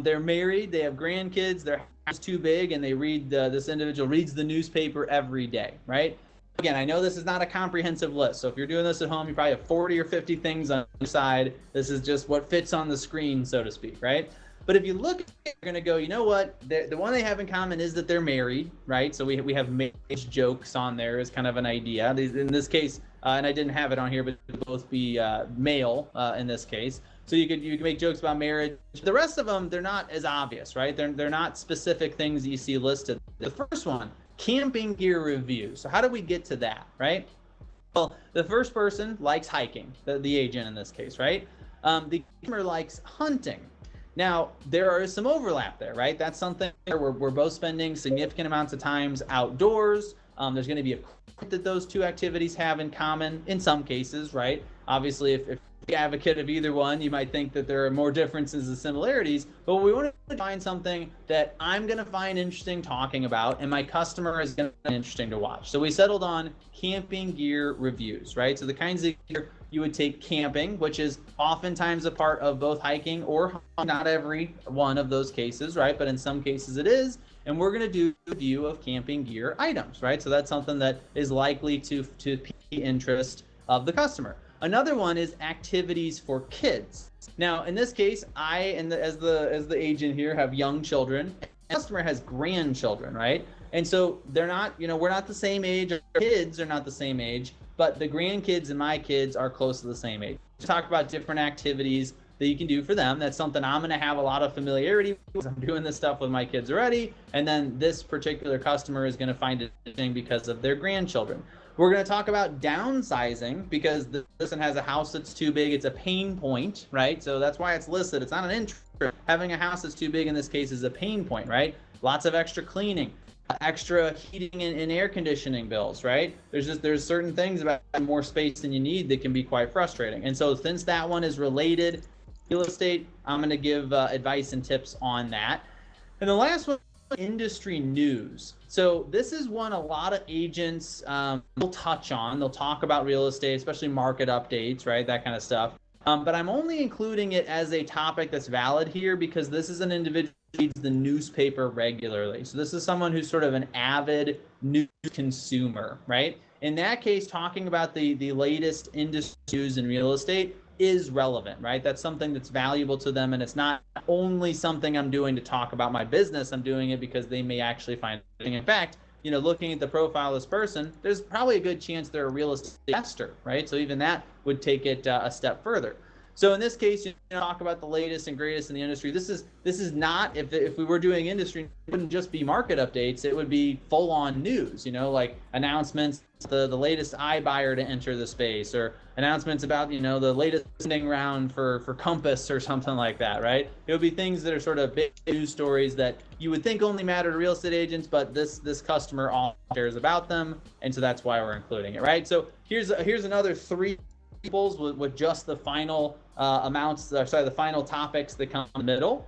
They're married. They have grandkids. Their house is too big, and they read. This individual reads the newspaper every day, right? Again, I know this is not a comprehensive list, so if you're doing this at home, you probably have 40 or 50 things on your side. This is just what fits on the screen, so to speak, right? But if you look at it, you're going to go, you know what? The one they have in common is that they're married, right? So we have marriage jokes on there as kind of an idea. In this case, and I didn't have it on here, but it would both be male in this case. So you could make jokes about marriage. The rest of them, they're not as obvious, right? They're not specific things that you see listed. The first one, camping gear review. So how do we get to that, right? Well, the first person likes hiking, the agent in this case, right? The customer likes hunting. Now, there is some overlap there, right? That's something where we're both spending significant amounts of times outdoors. There's going to be a that those two activities have in common in some cases, right? Obviously, if you're an advocate of either one, you might think that there are more differences than similarities, but we want to find something that I'm going to find interesting talking about, and my customer is going to find interesting to watch. So we settled on camping gear reviews, right? So the kinds of gear you would take camping, which is oftentimes a part of both hiking or not every one of those cases, right? But in some cases it is. And we're going to do a review of camping gear items, right? So that's something that is likely to pique the interest of the customer. Another one is activities for kids. Now, in this case, I, as the agent here, have young children. The customer has grandchildren, right? And so they're not, we're not the same age. Our kids are not the same age, but the grandkids and my kids are close to the same age. We talk about different activities that you can do for them. That's something I'm going to have a lot of familiarity with. I'm doing this stuff with my kids already. And then this particular customer is going to find it interesting because of their grandchildren. We're going to talk about downsizing because this person has a house that's too big. It's a pain point, right? So that's why it's listed. It's not an interest. Having a house that's too big in this case is a pain point, right? Lots of extra cleaning, extra heating and air conditioning bills, right? There's certain things about more space than you need that can be quite frustrating. And so since that one is related to real estate, I'm going to give advice and tips on that. And the last one, industry news. So this is one a lot of agents will touch on. They'll talk about real estate, especially market updates, right? That kind of stuff. But I'm only including it as a topic that's valid here because this is an individual who reads the newspaper regularly. So this is someone who's sort of an avid news consumer, right? In that case, talking about the latest industry news in real estate is relevant, right? That's something that's valuable to them, and it's not only something I'm doing to talk about my business. I'm doing it because they may actually find it. In fact, looking at the profile of this person, there's probably a good chance they're a real estate investor, right? So even that would take it a step further. So in this case, talk about the latest and greatest in the industry. This is not, if we were doing industry, it wouldn't just be market updates. It would be full on news, like announcements, the latest iBuyer to enter the space, or announcements about, the latest funding round for Compass or something like that, right? It would be things that are sort of big news stories that you would think only matter to real estate agents, but this customer all cares about them. And so that's why we're including it, right? So here's another 3 examples with just the final the final topics that come in the middle.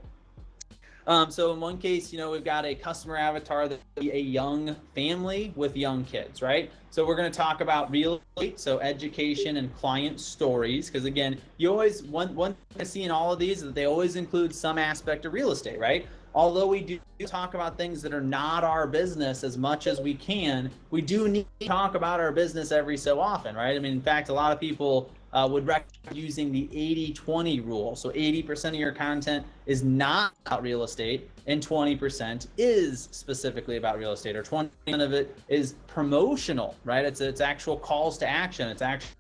So in one case, we've got a customer avatar that would be a young family with young kids, right? So we're going to talk about real estate, so education and client stories, because again, you always, one thing I see in all of these is that they always include some aspect of real estate, right? Although we do talk about things that are not our business as much as we can, we do need to talk about our business every so often, right? I mean, in fact, a lot of people would recommend using the 80-20 rule. So 80% of your content is not about real estate and 20% is specifically about real estate, or 20% of it is promotional, right? It's actual calls to action. It's actual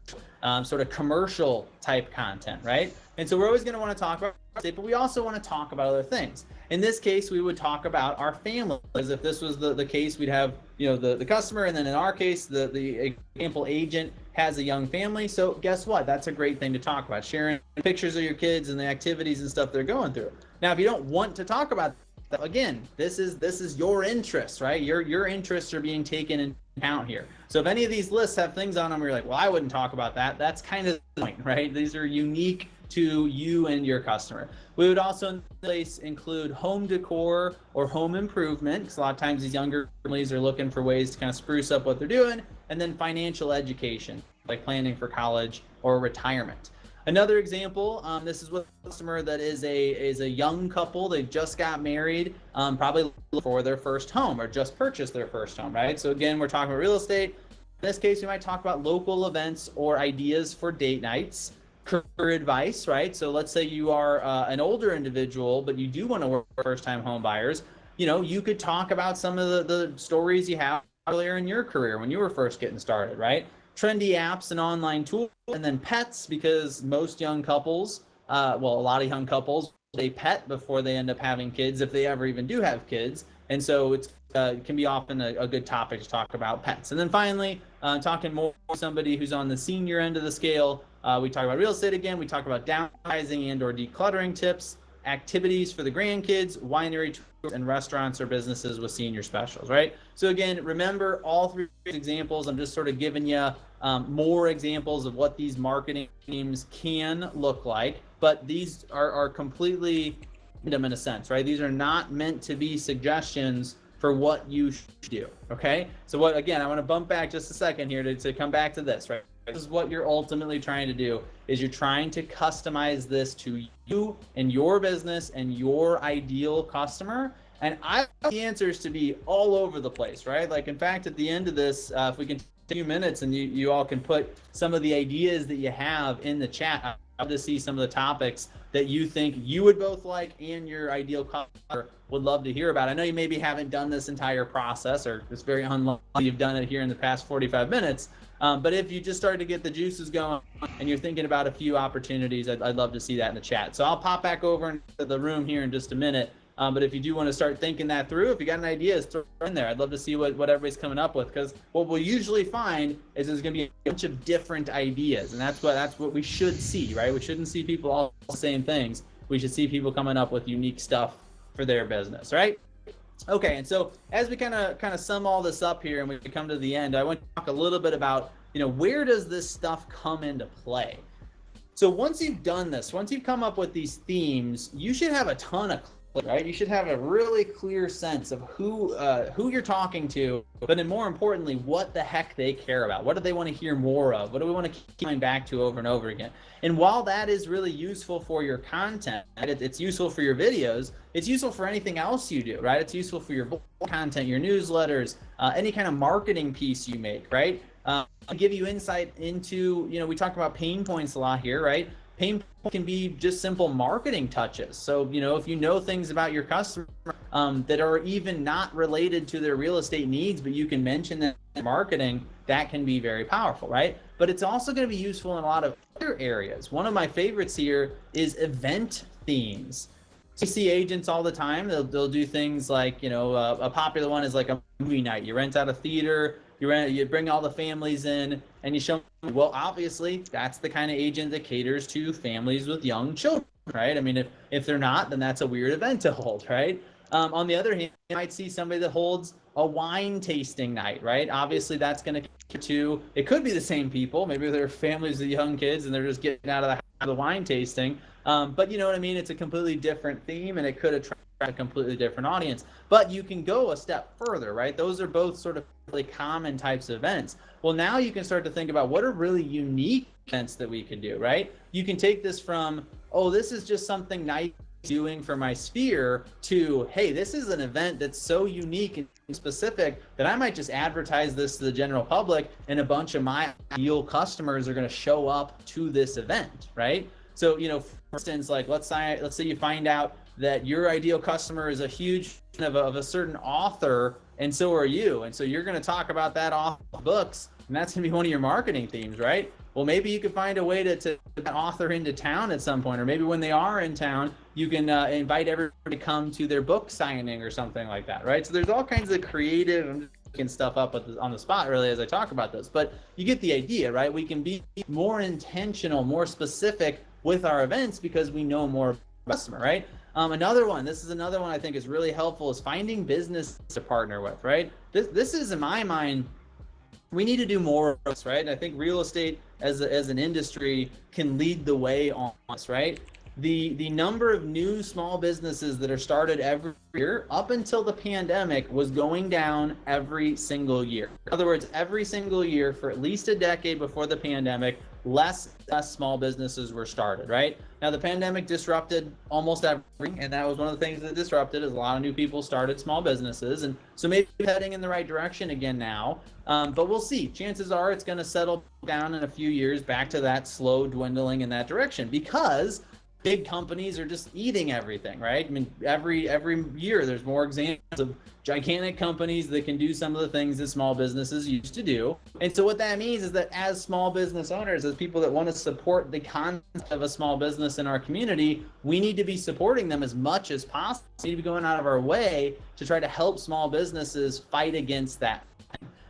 sort of commercial type content, right? And so we're always going to want to talk about real estate, but we also want to talk about other things. In this case, we would talk about our family. As if this was the case, we'd have the customer, and then in our case, the example agent has a young family. So guess what? That's a great thing to talk about, sharing pictures of your kids and the activities and stuff they're going through. Now, if you don't want to talk about that, again, this is your interest, right? Your interests are being taken into account here. So if any of these lists have things on them where you're like, well, I wouldn't talk about that, that's kind of the point, right? These are unique to you and your customer. We would also in place include home decor or home improvement, because a lot of times these younger families are looking for ways to kind of spruce up what they're doing, and then financial education, like planning for college or retirement. Another example, this is with a customer that is a young couple. They just got married, probably for their first home or just purchased their first home, right? So again, we're talking about real estate. In this case, we might talk about local events or ideas for date nights, career advice, right? So let's say you are an older individual, but you do want to work with first-time home buyers. You could talk about some of the stories you have earlier in your career when you were first getting started, right? Trendy apps and online tools, and then pets, because most young couples, a lot of young couples, they pet before they end up having kids, if they ever even do have kids. And so it can be often a good topic to talk about pets. And then finally, talking more with somebody who's on the senior end of the scale, we talk about real estate again. We talk about downsizing and or decluttering tips, activities for the grandkids, winery tours, and restaurants or businesses with senior specials, right? So again, remember all 3 examples. I'm just sort of giving you more examples of what these marketing teams can look like, but these are completely random in a sense, right? These are not meant to be suggestions for what you should do, okay? So again, I want to bump back just a second here to come back to this, right? This is what you're ultimately trying to do, is you're trying to customize this to you and your business and your ideal customer. And I want the answers to be all over the place, right? Like, in fact, at the end of this, if we can few minutes and you all can put some of the ideas that you have in the chat. I'd love to see some of the topics that you think you would both like and your ideal customer would love to hear about. I know you maybe haven't done this entire process, or it's very unlikely you've done it here in the past 45 minutes. But if you just started to get the juices going and you're thinking about a few opportunities, I'd love to see that in the chat. So I'll pop back over into the room here in just a minute. But if you do want to start thinking that through, if you got an idea, throw it in there. I'd love to see what everybody's coming up with, because what we'll usually find is there's going to be a bunch of different ideas, and that's what we should see, right? We shouldn't see people all the same things. We should see people coming up with unique stuff for their business, right? Okay, and so as we kind of sum all this up here and we come to the end, I want to talk a little bit about, where does this stuff come into play? So once you've done this, once you've come up with these themes, you should have a ton of, right? You should have a really clear sense of who you're talking to, but then more importantly, what the heck they care about. What do they want to hear more of? What do we want to keep coming back to over and over again? And while that is really useful for your content, right? It's useful for your videos, it's useful for anything else you do, right? It's useful for your content, your newsletters, any kind of marketing piece you make, right? I'll give you insight into, we talk about pain points a lot here, right? Pain point can be just simple marketing touches. So, if you know things about your customer that are even not related to their real estate needs, but you can mention that in marketing, that can be very powerful, right? But it's also going to be useful in a lot of other areas. One of my favorites here is event themes. You see agents all the time. They'll do things like, a popular one is like a movie night. You rent out a theater, you bring all the families in, and you show them, well, obviously, that's the kind of agent that caters to families with young children, right? I mean, if they're not, then that's a weird event to hold, right? On the other hand, you might see somebody that holds a wine tasting night, right? Obviously, that's going to cater to, it could be the same people. Maybe they're families with young kids, and they're just getting out of the wine tasting. But you know what I mean? It's a completely different theme, and it could attract a completely different audience. But you can go a step further, right? Those are both sort of really common types of events. Well, now you can start to think about what are really unique events that we could do, right? You can take this from, oh, this is just something nice doing for my sphere, to, hey, this is an event that's so unique and specific that I might just advertise this to the general public, and a bunch of my ideal customers are going to show up to this event, right? So, for instance, like let's say you find out that your ideal customer is a huge fan of a certain author, and so are you. And so you're going to talk about that author books, and that's going to be one of your marketing themes, right? Well, maybe you could find a way to get that author into town at some point, or maybe when they are in town, you can invite everybody to come to their book signing or something like that, right? So there's all kinds of creative, I'm just making stuff up on the spot really as I talk about this, but you get the idea, right? We can be more intentional, more specific with our events because we know more about the customer, right? This is another one I think is really helpful, is finding business to partner with, right? This is, in my mind, we need to do more of this, right? And I think real estate as an industry can lead the way on this, right? The number of new small businesses that are started every year up until the pandemic was going down every single year. In other words, every single year for at least a decade before the pandemic, less small businesses were started, right? Now, the pandemic disrupted almost everything, and that was one of the things that disrupted, is a lot of new people started small businesses, and so maybe heading in the right direction again now, but we'll see. Chances are it's going to settle down in a few years back to that slow dwindling in that direction, because big companies are just eating everything, right? I mean, every year there's more examples of gigantic companies that can do some of the things that small businesses used to do. And so what that means is that as small business owners, as people that want to support the concept of a small business in our community, we need to be supporting them as much as possible. We need to be going out of our way to try to help small businesses fight against that.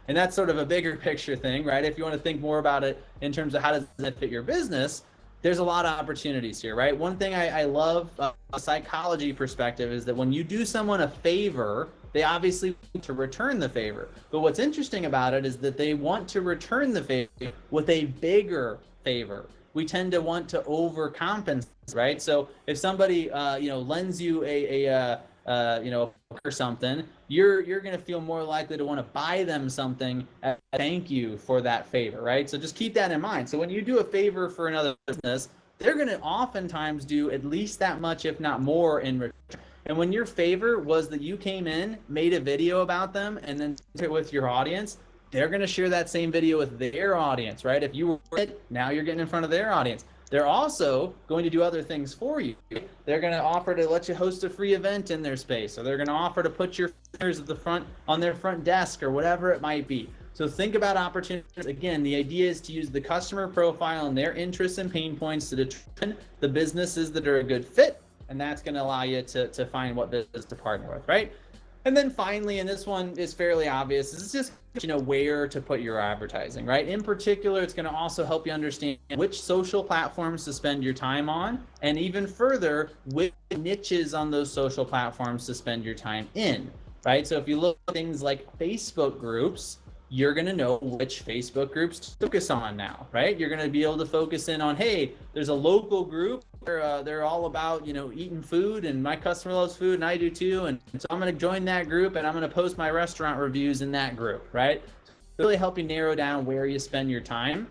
And that's sort of a bigger picture thing, right? If you want to think more about it in terms of how does that fit your business, there's a lot of opportunities here, right? One thing I love, a psychology perspective, is that when you do someone a favor, they obviously want to return the favor. But what's interesting about it is that they want to return the favor with a bigger favor. We tend to want to overcompensate, right? So if somebody, lends you or something, you're going to feel more likely to want to buy them something as a thank you for that favor, right? So just keep that in mind. So when you do a favor for another business, they're going to oftentimes do at least that much, if not more, in return. And when your favor was that you came in, made a video about them, and then shared it with your audience, they're going to share that same video with their audience, right? If you were it, now you're getting in front of their audience. They're also going to do other things for you. They're going to offer to let you host a free event in their space, or they're going to offer to put your flyers at the front on their front desk, or whatever it might be. So think about opportunities. Again, the idea is to use the customer profile and their interests and pain points to determine the businesses that are a good fit, and that's going to allow you to find what business to partner with, right? And then finally, and this one is fairly obvious, is just where to put your advertising, right? In particular, it's going to also help you understand which social platforms to spend your time on, and even further, which niches on those social platforms to spend your time in, right? So if you look at things like Facebook groups, you're going to know which Facebook groups to focus on now, right? You're going to be able to focus in on, hey, there's a local group. They're all about, eating food, and my customer loves food and I do too. And so I'm going to join that group, and I'm going to post my restaurant reviews in that group, right? Really help you narrow down where you spend your time.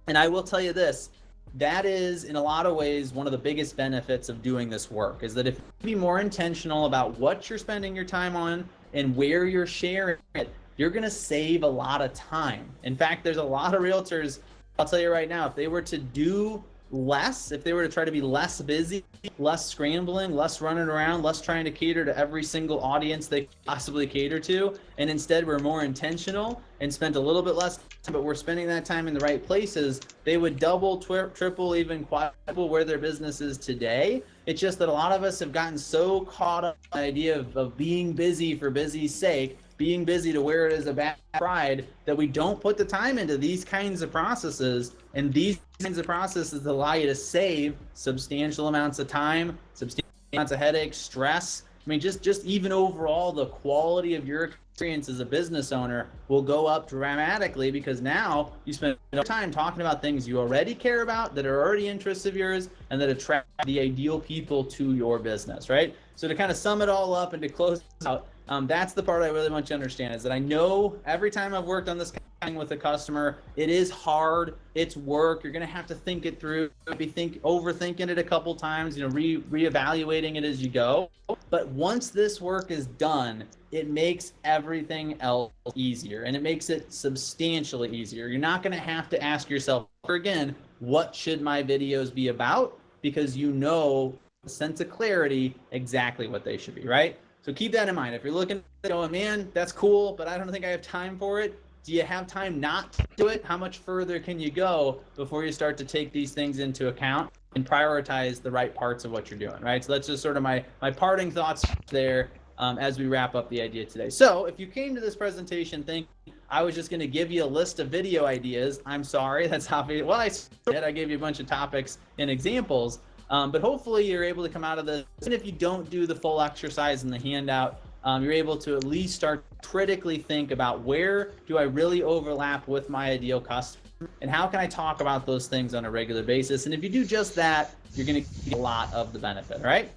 And I will tell you this, that is in a lot of ways one of the biggest benefits of doing this work, is that if you be more intentional about what you're spending your time on and where you're sharing it, you're going to save a lot of time. In fact, there's a lot of realtors, I'll tell you right now, if they were to do less, if they were to try to be less busy, less scrambling, less running around, less trying to cater to every single audience they could possibly cater to, and instead we're more intentional and spent a little bit less time, but we're spending that time in the right places, they would double, triple, even quadruple where their business is today. It's just that a lot of us have gotten so caught up in the idea of being busy for busy's sake, being busy to where it is a bad pride, that we don't put the time into these kinds of processes. And these kinds of processes allow you to save substantial amounts of time, substantial amounts of headache, stress. I mean, just even overall, the quality of your experience as a business owner will go up dramatically, because now you spend time talking about things you already care about, that are already interests of yours, and that attract the ideal people to your business, right? So to kind of sum it all up and to close out, that's the part I really want you to understand, is that I know every time I've worked on this kind of thing with a customer, it is hard, it's work, you're going to have to think it through, overthinking it a couple times, reevaluating it as you go. But once this work is done, it makes everything else easier, and it makes it substantially easier. You're not going to have to ask yourself again, what should my videos be about? Because you know, a sense of clarity, exactly what they should be, right? So keep that in mind. If you're looking at going, man, that's cool, but I don't think I have time for it. Do you have time not to do it? How much further can you go before you start to take these things into account and prioritize the right parts of what you're doing, right? So that's just sort of my parting thoughts there as we wrap up the idea today. So if you came to this presentation thinking I was just going to give you a list of video ideas, I'm sorry, that's obvious. Well, I gave you a bunch of topics and examples. But hopefully you're able to come out of this, and if you don't do the full exercise in the handout, you're able to at least start critically think about, where do I really overlap with my ideal customer, and how can I talk about those things on a regular basis? And if you do just that, you're going to get a lot of the benefit, right?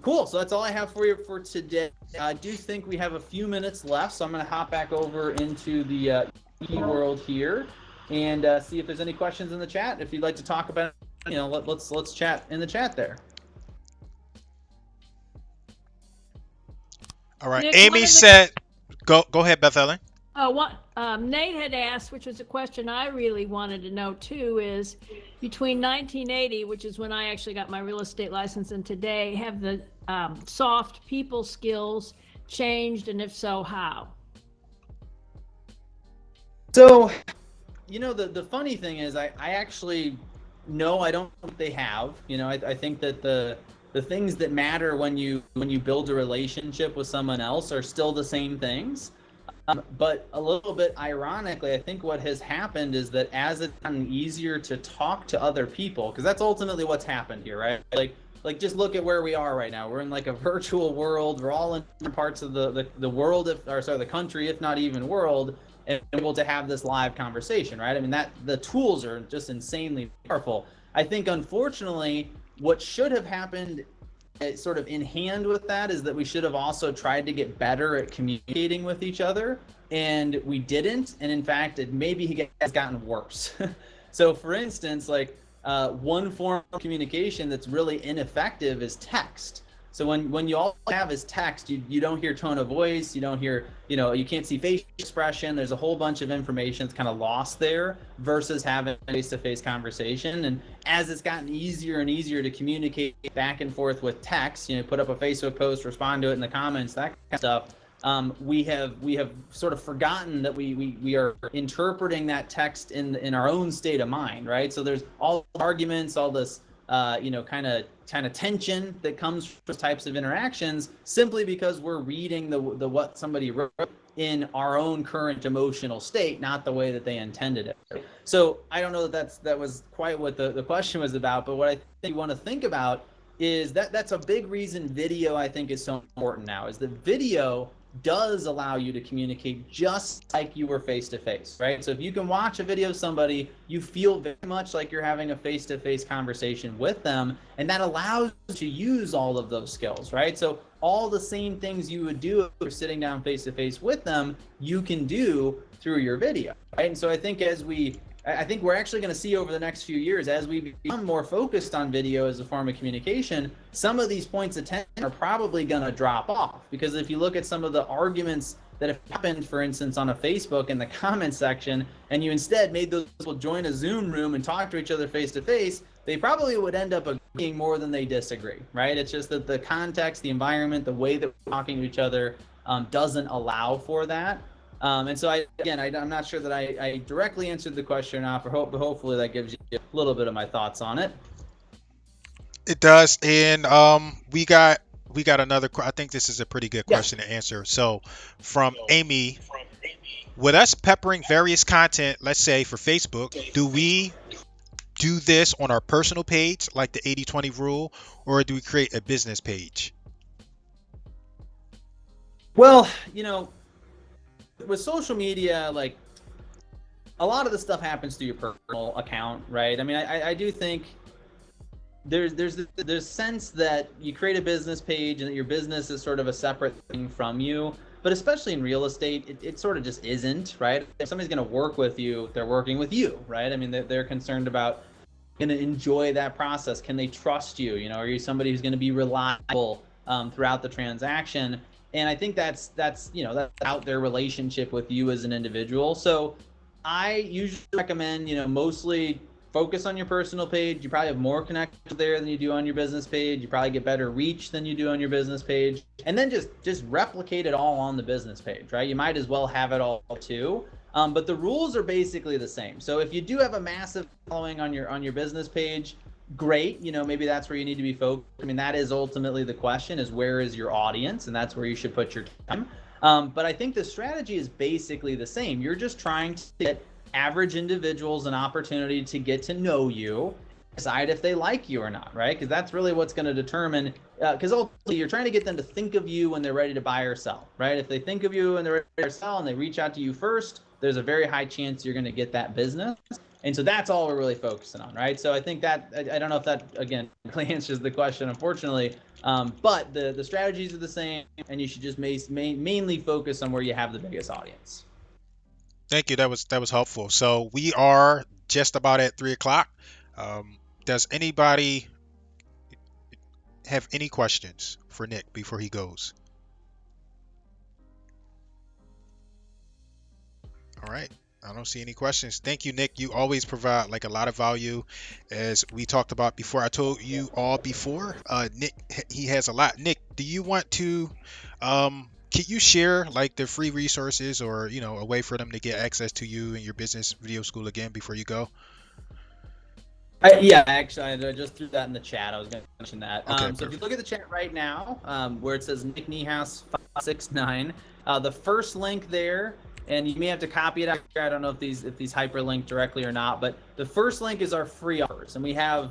Cool. So that's all I have for you for today. I do think we have a few minutes left, so I'm going to hop back over into the world here and see if there's any questions in the chat. If you'd like to talk about, let's chat in the chat there. All right. Nick, Amy said, go ahead, Beth Ellen. Nate had asked, which was a question I really wanted to know too, is between 1980, which is when I actually got my real estate license, and today, have the soft people skills changed, and if so, how? So, the funny thing is, I actually, no, I don't think they have. I think that the things that matter when you build a relationship with someone else are still the same things. But a little bit ironically, I think what has happened is that as it's gotten easier to talk to other people, because that's ultimately what's happened here, right? Like just look at where we are right now. We're in like a virtual world. We're all in different parts of the world, the country, if not even world, and able to have this live conversation, right? I mean, that the tools are just insanely powerful. I think, unfortunately, what should have happened sort of in hand with that is that we should have also tried to get better at communicating with each other, and we didn't. And in fact, it maybe has gotten worse. So for instance, like one form of communication that's really ineffective is text. So when you all have is text, you don't hear tone of voice, you don't hear, you can't see facial expression. There's a whole bunch of information that's kind of lost there versus having a face-to-face conversation. And as it's gotten easier and easier to communicate back and forth with text, put up a Facebook post, respond to it in the comments, that kind of stuff. We have sort of forgotten that we are interpreting that text in our own state of mind, right? So there's all arguments, all this kind of tension that comes from those types of interactions simply because we're reading the what somebody wrote in our own current emotional state, not the way that they intended it. So I don't know that was quite what the question was about, but what I think you want to think about is that's a big reason video, I think, is so important now, is that video does allow you to communicate just like you were face-to-face, right? So if you can watch a video of somebody, you feel very much like you're having a face-to-face conversation with them, and that allows you to use all of those skills, right? So all the same things you would do if you're sitting down face-to-face with them, you can do through your video, right? And so I think I think we're actually going to see over the next few years, as we become more focused on video as a form of communication, some of these points of tension are probably going to drop off. Because if you look at some of the arguments that have happened, for instance, on a Facebook in the comment section, and you instead made those people join a Zoom room and talk to each other face to face, they probably would end up agreeing more than they disagree, right? It's just that the context, the environment, the way that we're talking to each other doesn't allow for that. And so I'm not sure that I directly answered the question or not, but hopefully that gives you a little bit of my thoughts on it. It does, and we got another. I think this is a pretty good question to answer. So, from Amy, with us peppering various content, let's say for Facebook, do we do this on our personal page, like the 80/20 rule, or do we create a business page? Well, with social media, like a lot of the stuff happens through your personal account, right? I mean, I do think there's sense that you create a business page and that your business is sort of a separate thing from you. But especially in real estate, it sort of just isn't, right? If somebody's going to work with you, they're working with you, right? I mean, they're concerned about going to enjoy that process. Can they trust you? Are you somebody who's going to be reliable throughout the transaction? And I think that's out their relationship with you as an individual. So I usually recommend, mostly focus on your personal page. You probably have more connections there than you do on your business page. You probably get better reach than you do on your business page. And then just replicate it all on the business page, right? You might as well have it all too. But the rules are basically the same. So if you do have a massive following on your business page, great. Maybe that's where you need to be focused. I mean, that is ultimately the question, is where is your audience? And that's where you should put your time. But I think the strategy is basically the same. You're just trying to get average individuals an opportunity to get to know you, decide if they like you or not, right? Because that's really what's going to determine, because ultimately you're trying to get them to think of you when they're ready to buy or sell, right? If they think of you and they're ready to sell and they reach out to you first, there's a very high chance you're going to get that business. And so that's all we're really focusing on, right? So I think that, I don't know if that, again, really answers the question, unfortunately, but the strategies are the same, and you should just mainly focus on where you have the biggest audience. Thank you. That was helpful. So we are just about at 3:00. Does anybody have any questions for Nick before he goes? All right. I don't see any questions. Thank you, Nick. You always provide like a lot of value, as we talked about before. I told you all before, Nick, he has a lot. Nick, do you want to, can you share like the free resources or, a way for them to get access to you and your business video school again before you go? Yeah, actually, I just threw that in the chat. I was going to mention that. Okay, so if you look at the chat right now, where it says Nick Niehaus 569, the first link there, and you may have to copy it out here. I don't know if these hyperlink directly or not, but the first link is our free offers, and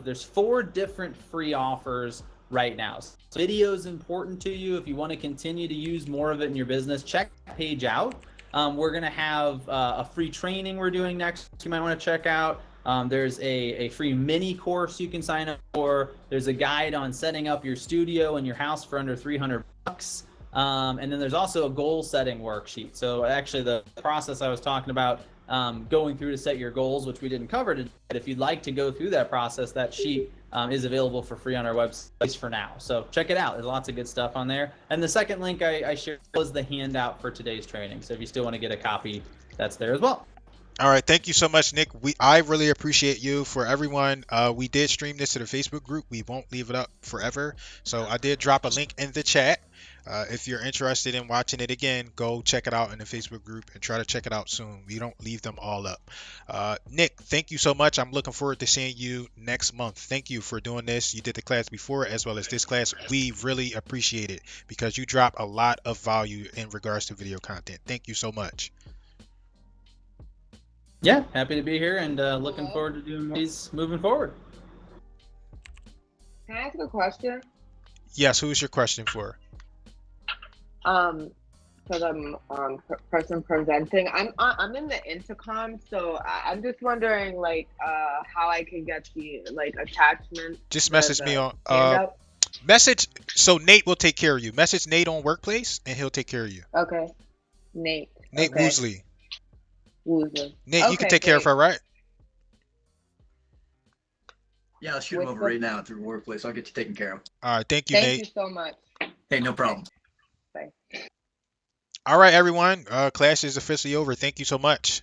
there's 4 different free offers right now. So video is important to you. If you want to continue to use more of it in your business, check that page out. We're going to have a free training we're doing next. You might want to check out. There's a free mini course you can sign up for. There's a guide on setting up your studio and your house for under $300. And then there's also a goal setting worksheet. So actually the process I was talking about going through to set your goals, which we didn't cover today. But if you'd like to go through that process, that sheet is available for free on our website for now. So check it out. There's lots of good stuff on there. And the second link I shared was the handout for today's training. So if you still want to get a copy, that's there as well. All right, thank you so much, Nick. I really appreciate you. For everyone, we did stream this to the Facebook group. We won't leave it up forever. So I did drop a link in the chat. If you're interested in watching it again, go check it out in the Facebook group and try to check it out soon. We don't leave them all up. Nick, thank you so much. I'm looking forward to seeing you next month. Thank you for doing this. You did the class before as well as this class. We really appreciate it because you drop a lot of value in regards to video content. Thank you so much. Yeah, happy to be here and looking forward to doing these moving forward. Can I ask a question? Yes, who's your question for? Because I'm person presenting. I'm in the intercom, so I'm just wondering like how I can get the like attachment. Just message me on handout. message. So Nate will take care of you. Message Nate on Workplace, and he'll take care of you. Okay, Nate. Nate okay. Woosley. Woosley. Nate, you can take care of her, right? Yeah, I'll shoot him over right now through Workplace. I'll get you taken care of. All right, thank you, Thank Nate. you so much. Hey, no problem. Bye. All right, everyone. Class is officially over. Thank you so much.